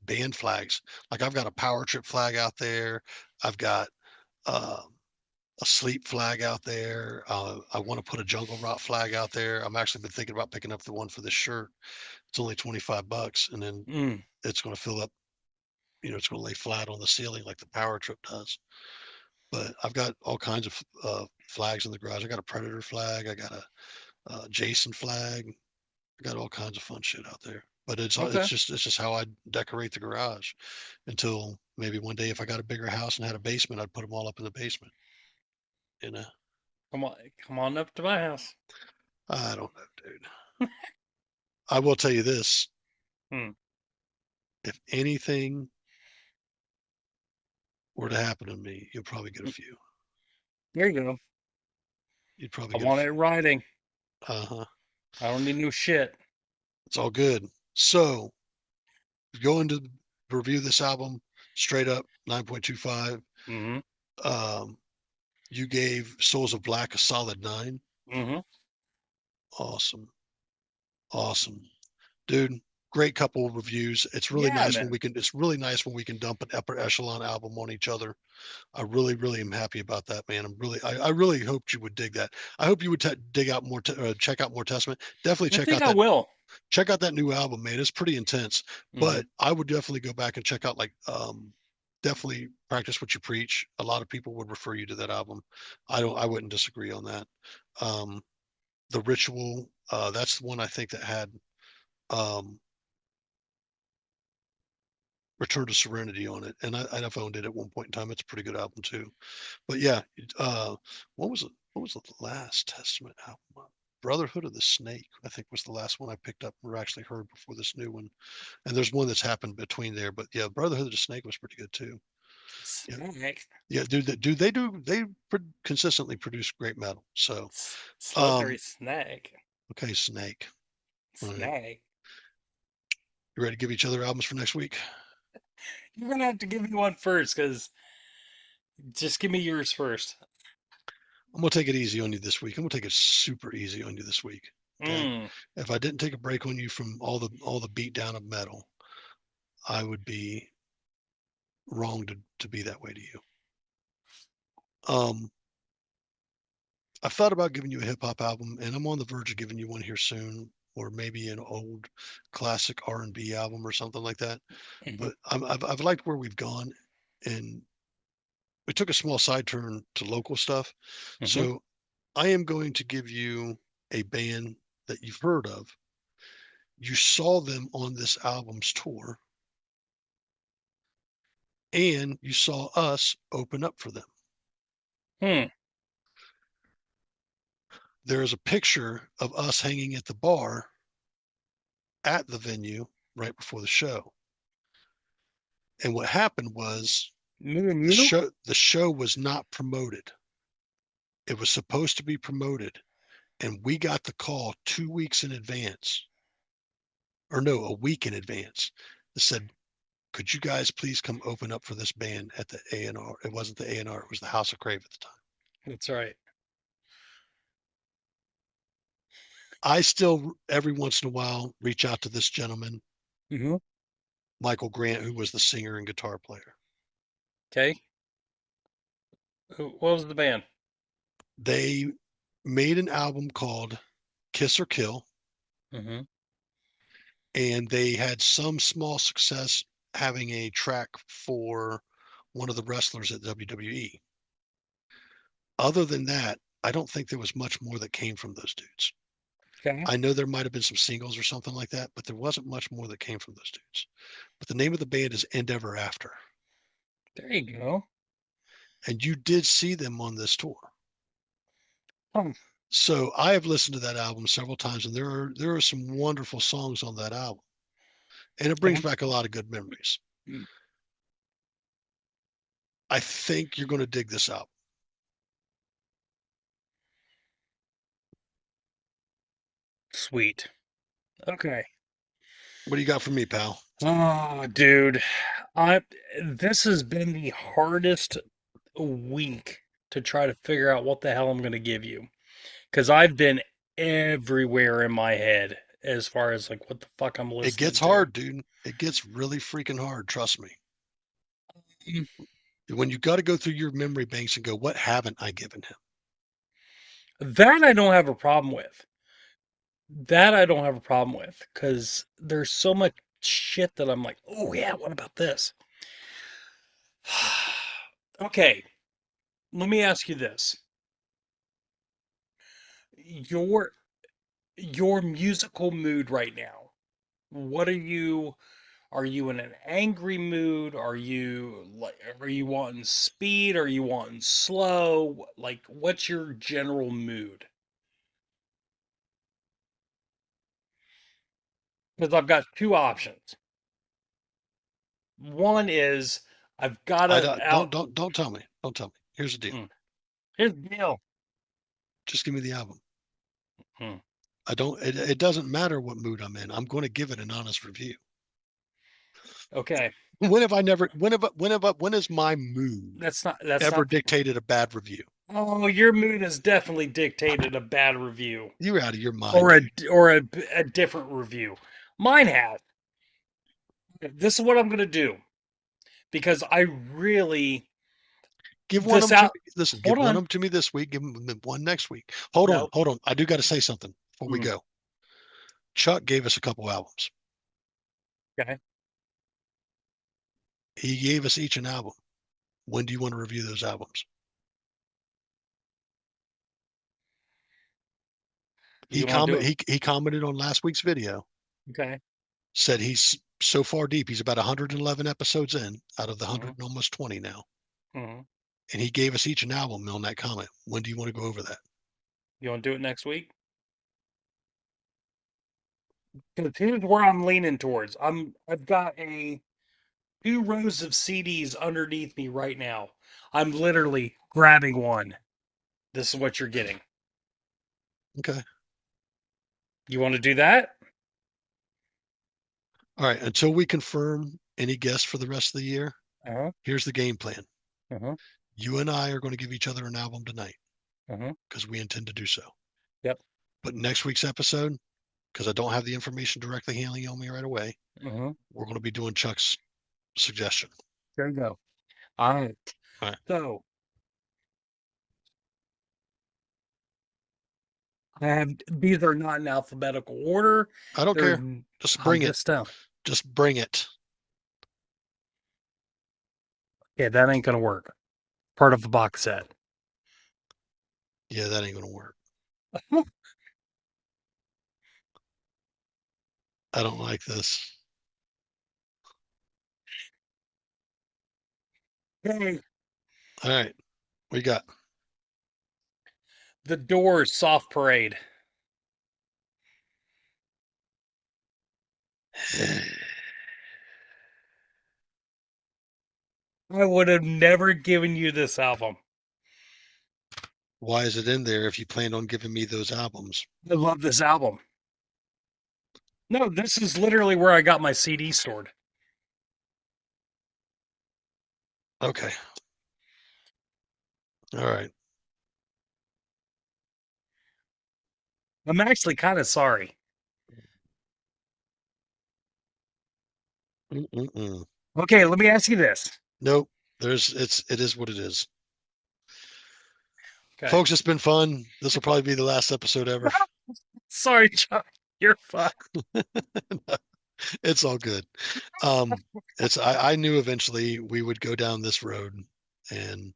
band flags. Like I've got a Power Trip flag out there. I've got uh, a Sleep flag out there. I want to put a Jungle Rot flag out there. I'm actually been thinking about picking up the one for this shirt. It's only $25, and then Mm, it's going to fill up. It's going to lay flat on the ceiling like the Power Trip does. But I've got all kinds of flags in the garage. I got a Predator flag. I got a Jason flag. I got all kinds of fun shit out there. But okay. it's just how I decorate the garage until maybe one day if I got a bigger house and had a basement, I'd put them all up in the basement. You know, Come on up to my house. I don't know, dude. I will tell you this: Hmm. if anything were to happen to me, you'll probably get a few. There you go. You'd probably I get a want it few. in writing. Uh huh. I don't need no shit. It's all good. So going to review this album straight up 9.25. Mm-hmm. Um, you gave Souls of Black a solid 9. Mm-hmm. Awesome. Awesome. Dude, great couple of reviews. Yeah, man. It's really nice when we can dump an upper echelon album on each other. I really, really am happy about that, man. I really hoped you would dig that. I hope you would dig out more, check out more Testament. Definitely I think I will. check out that new album, man. It's pretty intense, Mm-hmm. but I would definitely go back and check out like, definitely Practice What You Preach. A lot of people would refer you to that album. I wouldn't disagree on that. Um, the Ritual, that's the one I think that had, um, Return to Serenity on it, and I've owned it at one point in time. It's a pretty good album too. But yeah, uh, what was the last Testament album? Brotherhood of the Snake, I think, was the last one I picked up or actually heard before this new one. And there's one that's happened between there, but yeah, Brotherhood of the Snake was pretty good too. Yeah, Snake. yeah, they consistently produce great metal. So, Slippery um, snake. okay, Snake. All right, Snake. you ready to give each other albums for next week? You're gonna have to give me one first, cause just give me yours first. I'm gonna take it easy on you this week. I'm gonna take it super easy on you this week. Okay. Mm. If I didn't take a break on you from all the beat down of metal, I would be wrong to be that way to you. I've thought about giving you a hip hop album, and I'm on the verge of giving you one here soon, or maybe an old classic R&B album or something like that. Mhm. But I've liked where we've gone, and we took a small side turn to local stuff. Mhm. So I am going to give you a band that you've heard of. You saw them on this album's tour, and you saw us open up for them. Hmm. There is a picture of us hanging at the bar at the venue right before the show. And what happened was Me and you? the show was not promoted. It was supposed to be promoted, and we got the call 2 weeks in advance, or no, a week in advance. That said, could you guys please come open up for this band at the A&R? It wasn't the A&R, it was the House of Crave at the time. That's right. I still, every once in a while, reach out to this gentleman, Mm-hmm. Michael Grant, who was the singer and guitar player. Okay. What was the band? They made an album called Kiss or Kill, Mm-hmm. and they had some small success having a track for one of the wrestlers at WWE. Other than that, I don't think there was much more that came from those dudes. Okay. I know there might have been some singles or something like that, but there wasn't much more that came from those dudes. But the name of the band is End Ever After. There you go. And you did see them on this tour. Oh, So I have listened to that album several times, and there are some wonderful songs on that album. And it brings okay. back a lot of good memories. Mm. I think you're going to dig this album. Sweet. Okay. What do you got for me, pal? Oh, dude. I This has been the hardest week to try to figure out what the hell I'm going to give you. Because I've been everywhere in my head as far as like what the fuck I'm It listening gets to. hard, dude. It gets really freaking hard. Trust me. Mm. When you got to go through your memory banks and go, what haven't I given him? That I don't have a problem with. That I don't have a problem with because there's so much shit that I'm like, oh yeah, what about this? Okay, let me ask you this. Your your musical mood right now. What are you in an angry mood? Are you wanting speed? Are you wanting slow? Like what's your general mood? Because I've got two options. One is I've got I it don't out. don't tell me. Don't tell me. Here's the deal. Mm, here's the deal. Just give me the album. Hmm. I don't. It doesn't matter what mood I'm in. I'm going to give it an honest review. Okay, When have I never? When has my mood that's ever not. dictated a bad review? Oh, your mood has definitely dictated a bad review You're out of your mind, or dude. a different review. Mine has. This is what I'm gonna do because I really Give one of this them to out. me. Listen, Hold give one on. of them to me this week. Give them one next week. No. Hold on. I do got to say something before we Mm, go. Chuck gave us a couple albums. okay. He gave us each an album. When do you want to review those albums? You want to do it? He commented on last week's video. Okay. Said he's so far deep. He's about 111 episodes in out of the 100 hmm and almost 20 now. hmm And he gave us each an album on that comment. When do you want to go over that? You want to do it next week? Because here's where I'm leaning towards. I've got a two rows of CDs underneath me right now. I'm literally grabbing one. This is what you're getting. Okay. You want to do that? All right. Until we confirm any guests for the rest of the year, Uh-huh. here's the game plan. Uh-huh. You and I are going to give each other an album tonight Uh-huh. because we intend to do so. Yep. But next week's episode, because I don't have the information directly handling on me right away, Uh-huh. we're going to be doing Chuck's suggestion. There you go. All right. All right. So I have these are not in alphabetical order. I don't They're care. Just I'm bring it. just Just bring it. yeah, that ain't gonna work. Part of the box set. Yeah, that ain't going to work. I don't like this. Okay. All right. We got. The Doors Soft Parade. I would have never given you this album. Why is it in there if you planned on giving me those albums? I love this album. No, this is literally where I got my CD stored. Okay. All right. I'm actually kind of sorry. Mm-mm-mm. Okay, let me ask you this. Nope. It is what it is. Okay. Folks, it's been fun. This will probably be the last episode ever. Sorry, Chuck. You're fine. It's all good. I knew eventually we would go down this road, and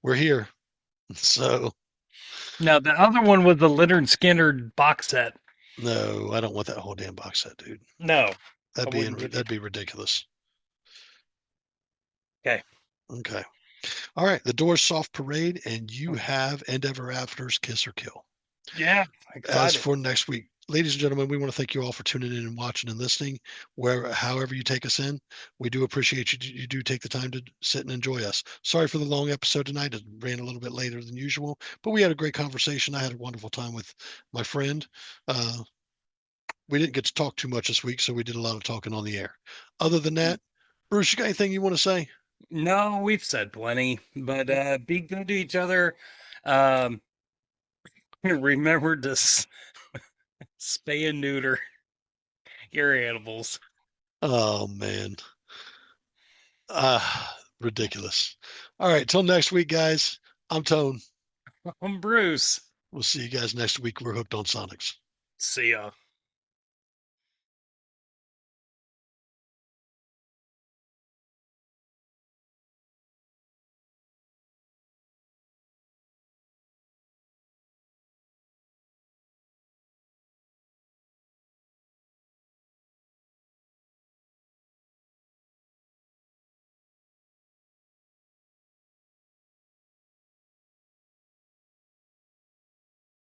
we're here. So Now, the other one was the Leonard Skinner box set. no, I don't want that whole damn box set, dude. No, I wouldn't give you. That'd be ridiculous. Okay. Okay. All right. The Doors Soft Parade, and you have End Ever After's Kiss or Kill. Yeah, As excited. for next week, ladies and gentlemen, we want to thank you all for tuning in and watching and listening, however you take us in. We do appreciate you. You do take the time to sit and enjoy us. Sorry for the long episode tonight. It ran a little bit later than usual, but we had a great conversation. I had a wonderful time with my friend. We didn't get to talk too much this week, so we did a lot of talking on the air. Other than that, Bruce, you got anything you want to say? No, we've said plenty, but be good to each other. Um, remember to spay and neuter your animals. Oh man. Ridiculous. All right, till next week, guys. I'm Tone. I'm Bruce. We'll see you guys next week. We're hooked on Sonics. See ya.